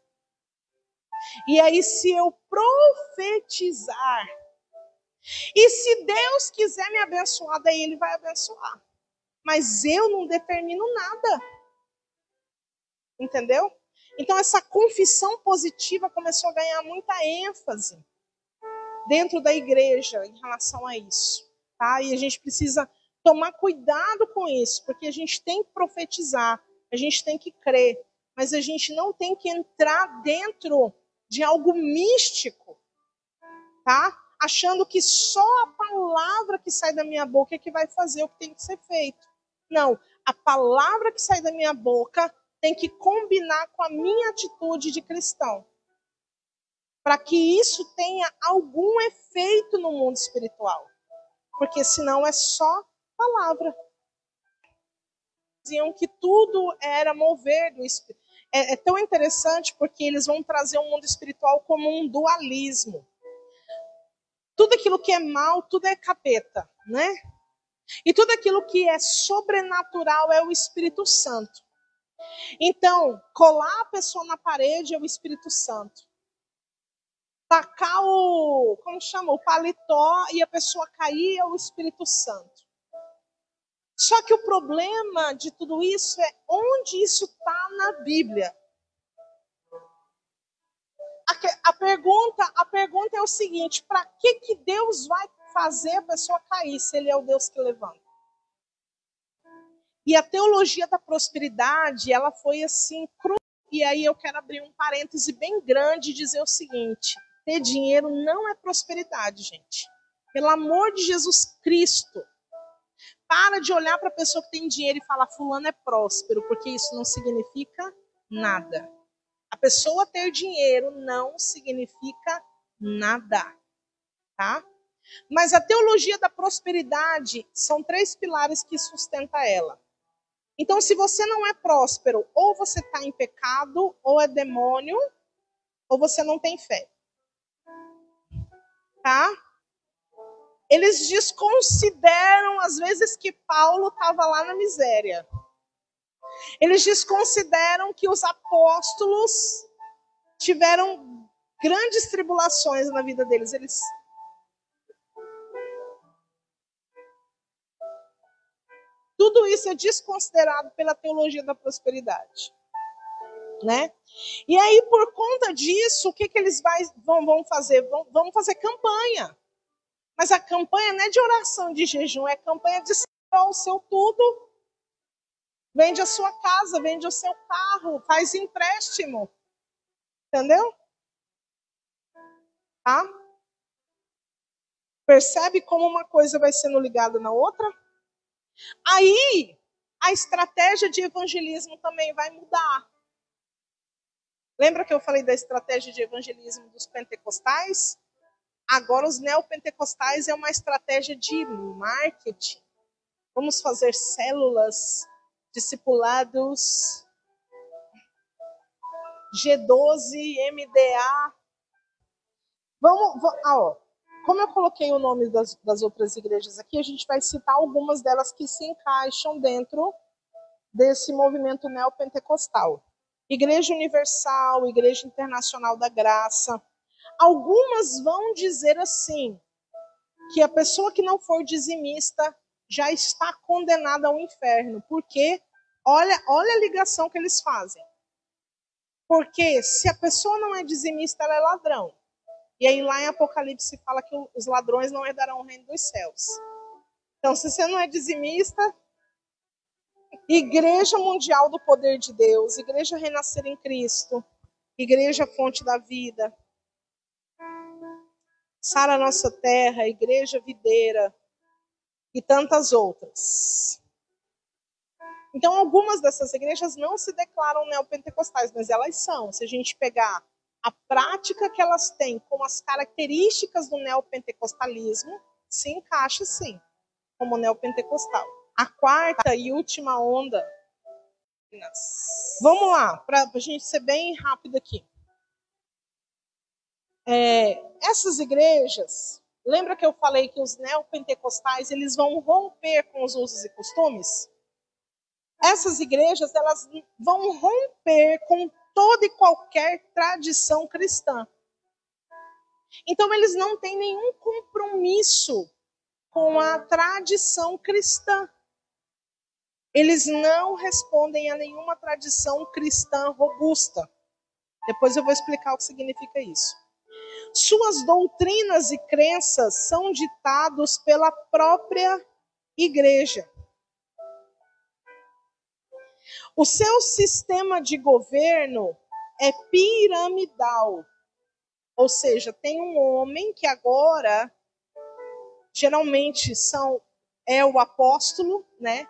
E aí, se eu profetizar, e se Deus quiser me abençoar, daí Ele vai abençoar. Mas eu não determino nada. Entendeu? Então, essa confissão positiva começou a ganhar muita ênfase dentro da igreja em relação a isso. Tá? E a gente precisa tomar cuidado com isso, porque a gente tem que profetizar, a gente tem que crer, mas a gente não tem que entrar dentro de algo místico, tá? Achando que só a palavra que sai da minha boca é que vai fazer o que tem que ser feito. Não, a palavra que sai da minha boca tem que combinar com a minha atitude de cristão, para que isso tenha algum efeito no mundo espiritual, porque senão é só palavra. Diziam que tudo era mover do Espírito. É tão interessante porque eles vão trazer o mundo espiritual como um dualismo. Tudo aquilo que é mal, tudo é capeta, né? E tudo aquilo que é sobrenatural é o Espírito Santo. Então, colar a pessoa na parede é o Espírito Santo. Tacar o paletó e a pessoa cair é o Espírito Santo. Só que o problema de tudo isso é onde isso está na Bíblia. A pergunta é o seguinte, para que Deus vai fazer a pessoa cair, se ele é o Deus que levanta. E a teologia da prosperidade, ela foi assim, e aí eu quero abrir um parêntese bem grande e dizer o seguinte: ter dinheiro não é prosperidade, gente. Pelo amor de Jesus Cristo, para de olhar para a pessoa que tem dinheiro e falar fulano é próspero, porque isso não significa nada. A pessoa ter dinheiro não significa nada, tá? Mas a teologia da prosperidade são 3 pilares que sustentam ela. Então, se você não é próspero, ou você está em pecado, ou é demônio, ou você não tem fé. Tá? Eles desconsideram, às vezes, que Paulo estava lá na miséria. Eles desconsideram que os apóstolos tiveram grandes tribulações na vida deles. Tudo isso é desconsiderado pela teologia da prosperidade, né? E aí, por conta disso, o que eles vão fazer? Vão fazer campanha. Mas a campanha não é de oração, de jejum, é campanha de salvar o seu tudo. Vende a sua casa, vende o seu carro, faz empréstimo. Entendeu? Tá? Percebe como uma coisa vai sendo ligada na outra? Aí, a estratégia de evangelismo também vai mudar. Lembra que eu falei da estratégia de evangelismo dos pentecostais? Agora, os neopentecostais é uma estratégia de marketing. Vamos fazer células, discipulados, G12, MDA. Como eu coloquei o nome das outras igrejas aqui, a gente vai citar algumas delas que se encaixam dentro desse movimento neopentecostal. Igreja Universal, Igreja Internacional da Graça. Algumas vão dizer assim, que a pessoa que não for dizimista já está condenada ao inferno. Porque, olha a ligação que eles fazem. Porque se a pessoa não é dizimista, ela é ladrão. E aí lá em Apocalipse fala que os ladrões não herdarão o reino dos céus. Então, se você não é dizimista, Igreja Mundial do Poder de Deus, Igreja Renascer em Cristo, Igreja Fonte da Vida, Sara Nossa Terra, Igreja Videira e tantas outras. Então, algumas dessas igrejas não se declaram neopentecostais, mas elas são. Se a gente pegar a prática que elas têm com as características do neopentecostalismo, se encaixa, sim, como neopentecostal. A quarta e última onda. Vamos lá, para a gente ser bem rápido aqui. Essas igrejas, lembra que eu falei que os neopentecostais eles vão romper com os usos e costumes? Essas igrejas elas vão romper com toda e qualquer tradição cristã. Então, eles não têm nenhum compromisso com a tradição cristã. Eles não respondem a nenhuma tradição cristã robusta. Depois eu vou explicar o que significa isso. Suas doutrinas e crenças são ditados pela própria igreja. O seu sistema de governo é piramidal. Ou seja, tem um homem que agora, geralmente é o apóstolo, né?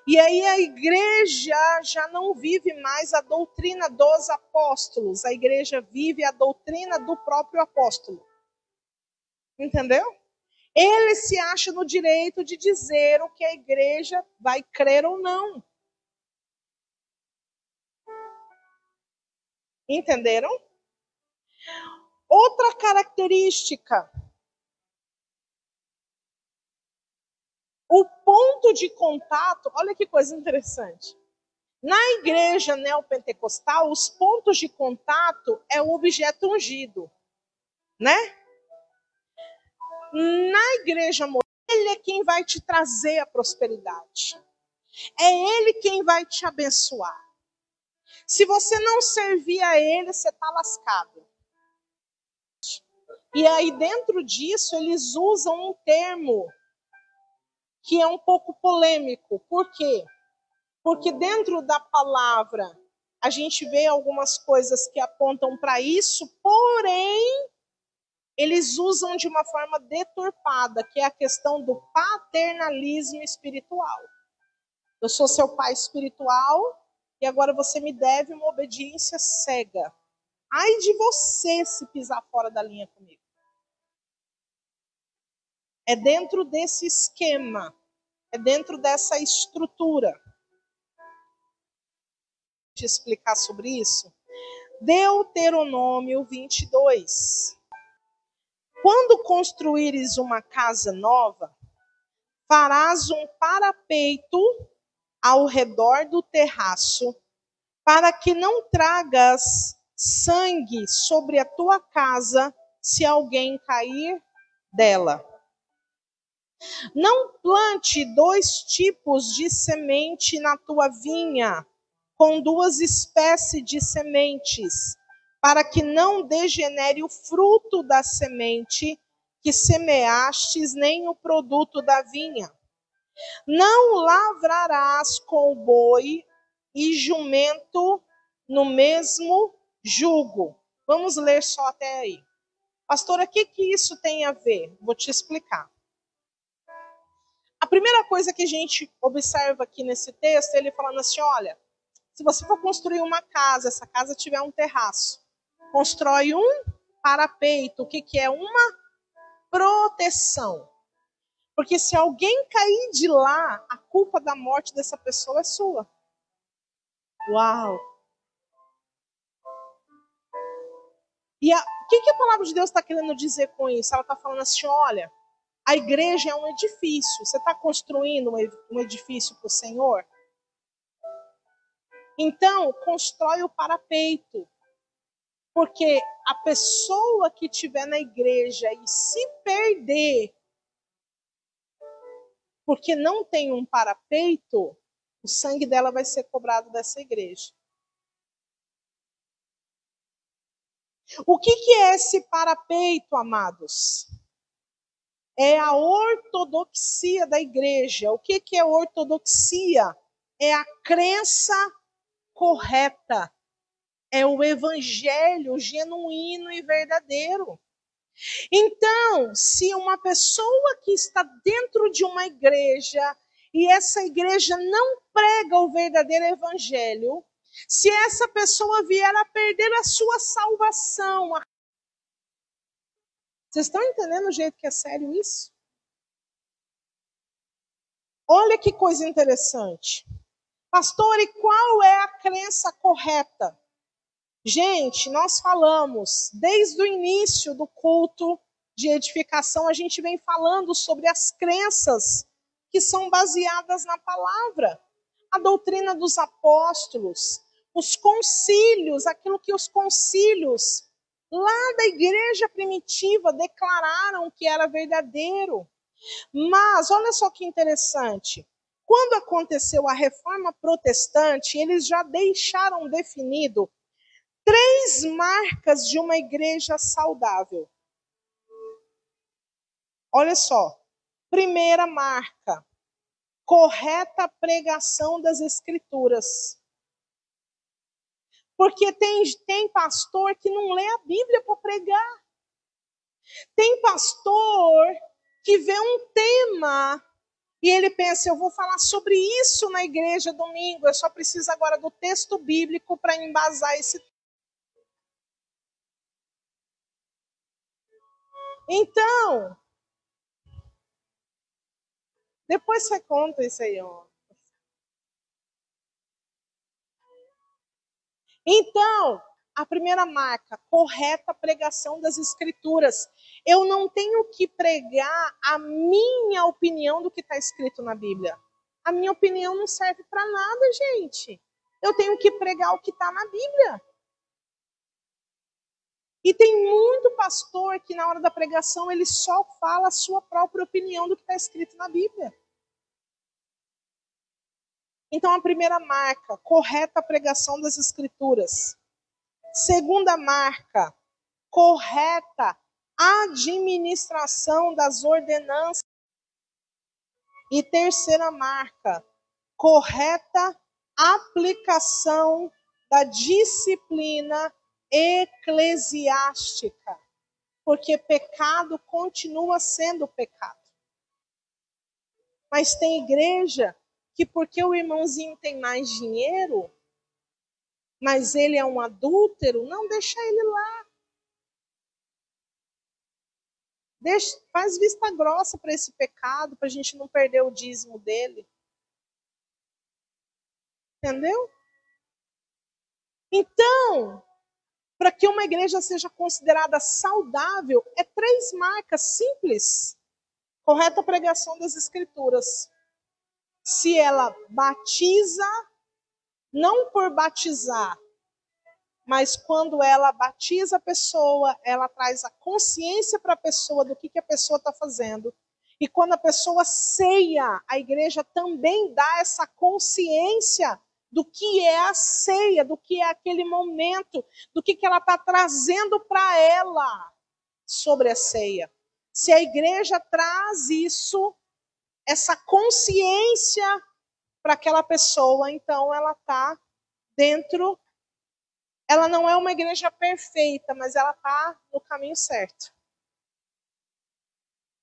E aí a igreja já não vive mais a doutrina dos apóstolos. A igreja vive a doutrina do próprio apóstolo. Entendeu? Ele se acha no direito de dizer o que a igreja vai crer ou não. Entenderam? Outra característica. O ponto de contato, olha que coisa interessante. Na igreja neopentecostal, os pontos de contato é o objeto ungido, né? Na igreja moderna, ele é quem vai te trazer a prosperidade. É ele quem vai te abençoar. Se você não servir a ele, você está lascado. E aí, dentro disso, eles usam um termo que é um pouco polêmico. Por quê? Porque dentro da palavra, a gente vê algumas coisas que apontam para isso, porém, eles usam de uma forma deturpada, que é a questão do paternalismo espiritual. Eu sou seu pai espiritual e agora você me deve uma obediência cega. Ai de você se pisar fora da linha comigo. É dentro desse esquema, é dentro dessa estrutura. Vou te explicar sobre isso. Deuteronômio 22. Quando construíres uma casa nova, farás um parapeito ao redor do terraço, para que não tragas sangue sobre a tua casa se alguém cair dela. Não plante 2 tipos de semente na tua vinha, com 2 espécies de sementes, para que não degenere o fruto da semente que semeastes, nem o produto da vinha. Não lavrarás com boi e jumento no mesmo jugo. Vamos ler só até aí. Pastora, o que isso tem a ver? Vou te explicar. A primeira coisa que a gente observa aqui nesse texto, ele falando assim, olha, se você for construir uma casa, essa casa tiver um terraço, constrói um parapeito. O que é? Uma proteção. Porque se alguém cair de lá, a culpa da morte dessa pessoa é sua. Uau! E o que a palavra de Deus está querendo dizer com isso? Ela está falando assim, olha, a igreja é um edifício. Você está construindo um edifício para o Senhor? Então, constrói o parapeito. Porque a pessoa que estiver na igreja e se perder porque não tem um parapeito, o sangue dela vai ser cobrado dessa igreja. O que é esse parapeito, amados? É a ortodoxia da igreja. O que é ortodoxia? É a crença correta. É o evangelho genuíno e verdadeiro. Então, se uma pessoa que está dentro de uma igreja e essa igreja não prega o verdadeiro evangelho, se essa pessoa vier a perder a sua salvação. Vocês estão entendendo o jeito que é sério isso? Olha que coisa interessante. Pastor, e qual é a crença correta? Gente, nós falamos desde o início do culto de edificação, a gente vem falando sobre as crenças que são baseadas na palavra. A doutrina dos apóstolos, os concílios, aquilo que os concílios lá da igreja primitiva declararam que era verdadeiro. Mas, olha só que interessante, quando aconteceu a reforma protestante, eles já deixaram definido 3 marcas de uma igreja saudável. Olha só. Primeira marca, correta pregação das escrituras. Porque tem pastor que não lê a Bíblia para pregar. Tem pastor que vê um tema e ele pensa, eu vou falar sobre isso na igreja domingo, eu só preciso agora do texto bíblico para embasar esse tema. Então, depois você conta isso aí, ó. Então, a primeira marca, correta pregação das escrituras. Eu não tenho que pregar a minha opinião do que está escrito na Bíblia. A minha opinião não serve para nada, gente. Eu tenho que pregar o que está na Bíblia. E tem muito pastor que na hora da pregação ele só fala a sua própria opinião do que está escrito na Bíblia. Então a primeira marca, correta pregação das escrituras. Segunda marca, correta administração das ordenanças. E terceira marca, correta aplicação da disciplina eclesiástica. Porque pecado continua sendo pecado. Mas tem igreja que porque o irmãozinho tem mais dinheiro, mas ele é um adúltero, não deixa ele lá. Faz vista grossa para esse pecado, para a gente não perder o dízimo dele. Entendeu? Então, para que uma igreja seja considerada saudável, é 3 marcas simples. Correta pregação das Escrituras. Se ela batiza, não por batizar, mas quando ela batiza a pessoa, ela traz a consciência para a pessoa do que a pessoa está fazendo. E quando a pessoa ceia, a igreja também dá essa consciência do que é a ceia, do que é aquele momento, do que ela está trazendo para ela sobre a ceia. Se a igreja traz isso, essa consciência para aquela pessoa, então ela está dentro. Ela não é uma igreja perfeita, mas ela está no caminho certo.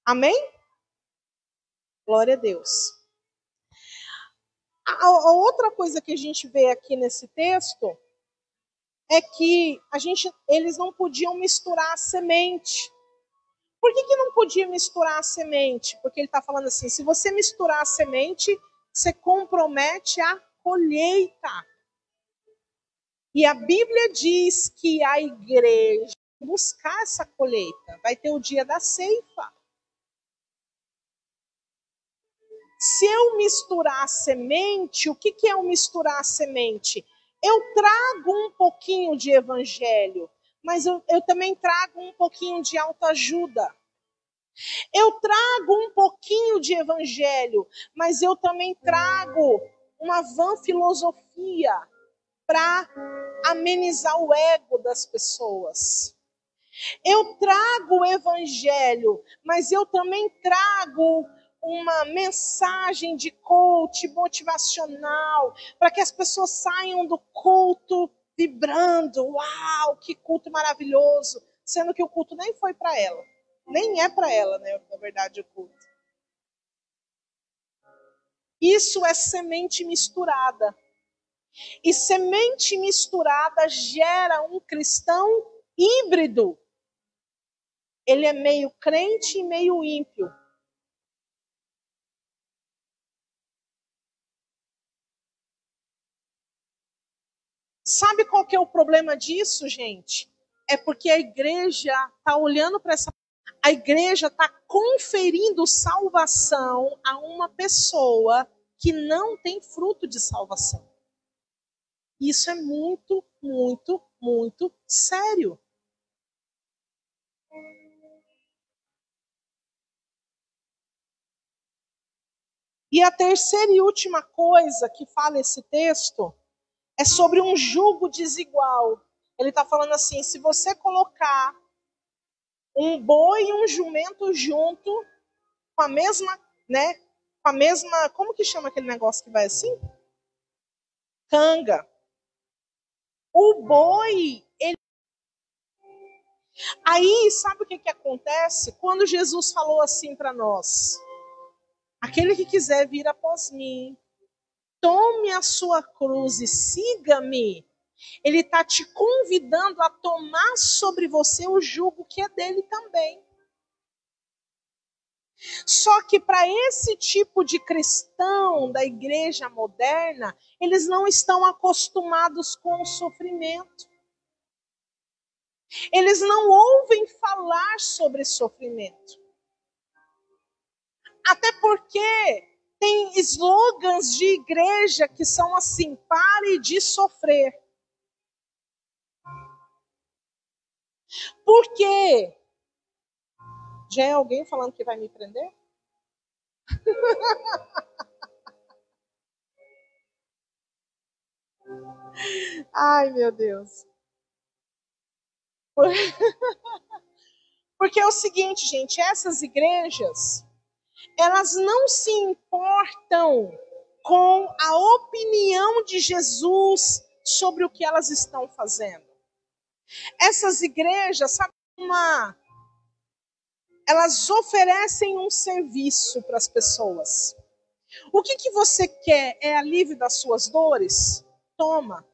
Amém? Glória a Deus. A outra coisa que a gente vê aqui nesse texto é que eles não podiam misturar a semente. Por que não podia misturar a semente? Porque ele está falando assim, se você misturar a semente, você compromete a colheita. E a Bíblia diz que a igreja vai buscar essa colheita. Vai ter o dia da ceifa. Se eu misturar a semente, o que é o misturar a semente? Eu trago um pouquinho de evangelho, mas eu também trago um pouquinho de autoajuda. Eu trago um pouquinho de evangelho, mas eu também trago uma vã filosofia para amenizar o ego das pessoas. Eu trago o evangelho, mas eu também trago uma mensagem de coach motivacional, para que as pessoas saiam do culto vibrando. Uau, que culto maravilhoso! Sendo que o culto nem foi para ela. Nem é para ela, né, na verdade, o culto. Isso é semente misturada. E semente misturada gera um cristão híbrido. Ele é meio crente e meio ímpio. Sabe qual que é o problema disso, gente? É porque a igreja está olhando para essa... A igreja está conferindo salvação a uma pessoa que não tem fruto de salvação. Isso é muito, muito, muito sério. E a terceira e última coisa que fala esse texto é sobre um jugo desigual. Ele está falando assim, se você colocar um boi e um jumento junto, com a mesma, né? Com a mesma, como que chama aquele negócio que vai assim? Canga. O boi, ele... Aí, sabe o que acontece? Quando Jesus falou assim para nós, aquele que quiser vir após mim, tome a sua cruz e siga-me. Ele está te convidando a tomar sobre você o jugo que é dele também. Só que para esse tipo de cristão da igreja moderna, eles não estão acostumados com o sofrimento. Eles não ouvem falar sobre sofrimento. Até porque tem slogans de igreja que são assim, pare de sofrer. Por quê? Já é alguém falando que vai me prender? Ai, meu Deus. Porque é o seguinte, gente, essas igrejas, elas não se importam com a opinião de Jesus sobre o que elas estão fazendo. Essas igrejas, sabe, elas oferecem um serviço para as pessoas. O que você quer é alívio das suas dores? Toma.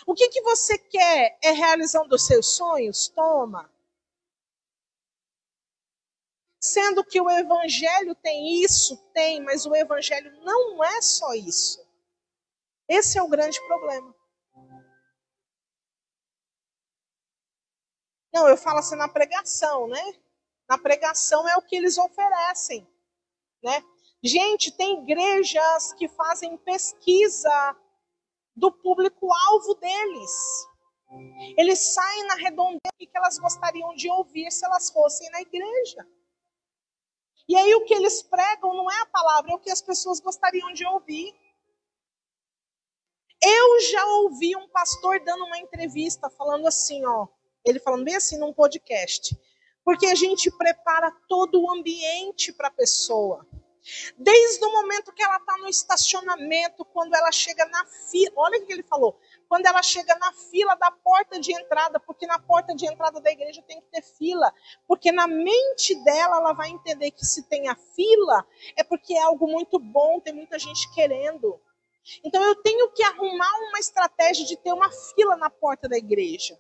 O que você quer é realização dos seus sonhos? Toma. Sendo que o evangelho tem isso? Tem, mas o evangelho não é só isso. Esse é o grande problema. Não, eu falo assim na pregação, né? Na pregação é o que eles oferecem, né? Gente, tem igrejas que fazem pesquisa do público-alvo deles. Eles saem na redondeza que elas gostariam de ouvir se elas fossem na igreja. E aí o que eles pregam não é a palavra, é o que as pessoas gostariam de ouvir. Eu já ouvi um pastor dando uma entrevista falando assim, ó, ele falando bem assim num podcast, porque a gente prepara todo o ambiente para a pessoa. Desde o momento que ela está no estacionamento, quando ela chega na fila, olha o que ele falou, quando ela chega na fila da porta de entrada, porque na porta de entrada da igreja tem que ter fila, porque na mente dela ela vai entender que se tem a fila, é porque é algo muito bom, tem muita gente querendo. Então eu tenho que arrumar uma estratégia de ter uma fila na porta da igreja.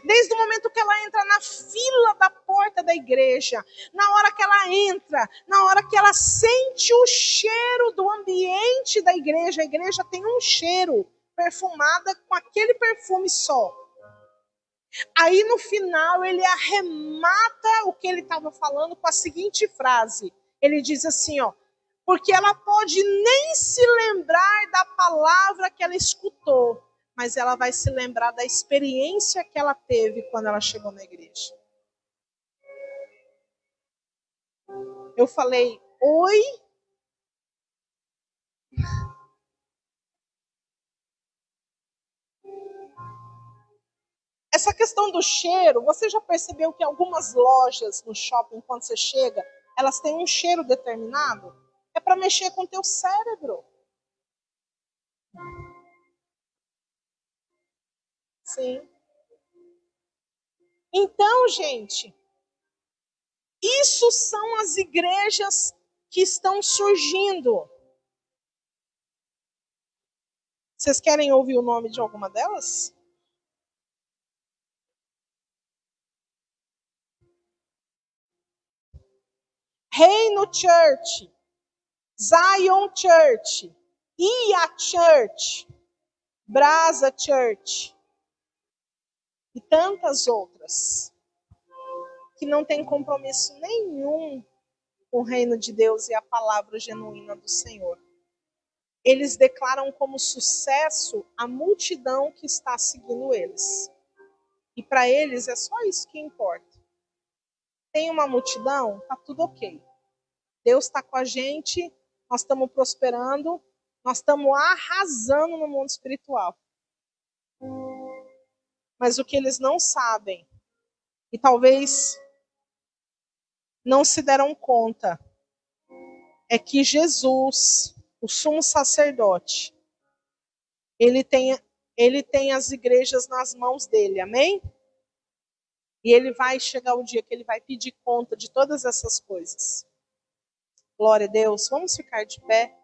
Desde o momento que ela entra na fila da porta da igreja, na hora que ela entra, na hora que ela sente o cheiro do ambiente da igreja, a igreja tem um cheiro perfumada com aquele perfume só. Aí no final ele arremata o que ele estava falando com a seguinte frase. Ele diz assim, ó, porque ela pode nem se lembrar da palavra que ela escutou, mas ela vai se lembrar da experiência que ela teve quando ela chegou na igreja. Eu falei, oi? Essa questão do cheiro, você já percebeu que algumas lojas no shopping, quando você chega, elas têm um cheiro determinado? É para mexer com o teu cérebro. Sim. Então, gente, isso são as igrejas que estão surgindo. Vocês querem ouvir o nome de alguma delas? Reino Church, Zion Church, Ia Church, Brasa Church e tantas outras que não têm compromisso nenhum com o reino de Deus e a palavra genuína do Senhor. Eles declaram como sucesso a multidão que está seguindo eles. E para eles é só isso que importa. Tem uma multidão, tá tudo ok. Deus está com a gente, nós estamos prosperando, nós estamos arrasando no mundo espiritual. Mas o que eles não sabem, e talvez não se deram conta, é que Jesus, o sumo sacerdote, ele tem as igrejas nas mãos dele, amém? E ele vai chegar o dia que ele vai pedir conta de todas essas coisas. Glória a Deus. Vamos ficar de pé.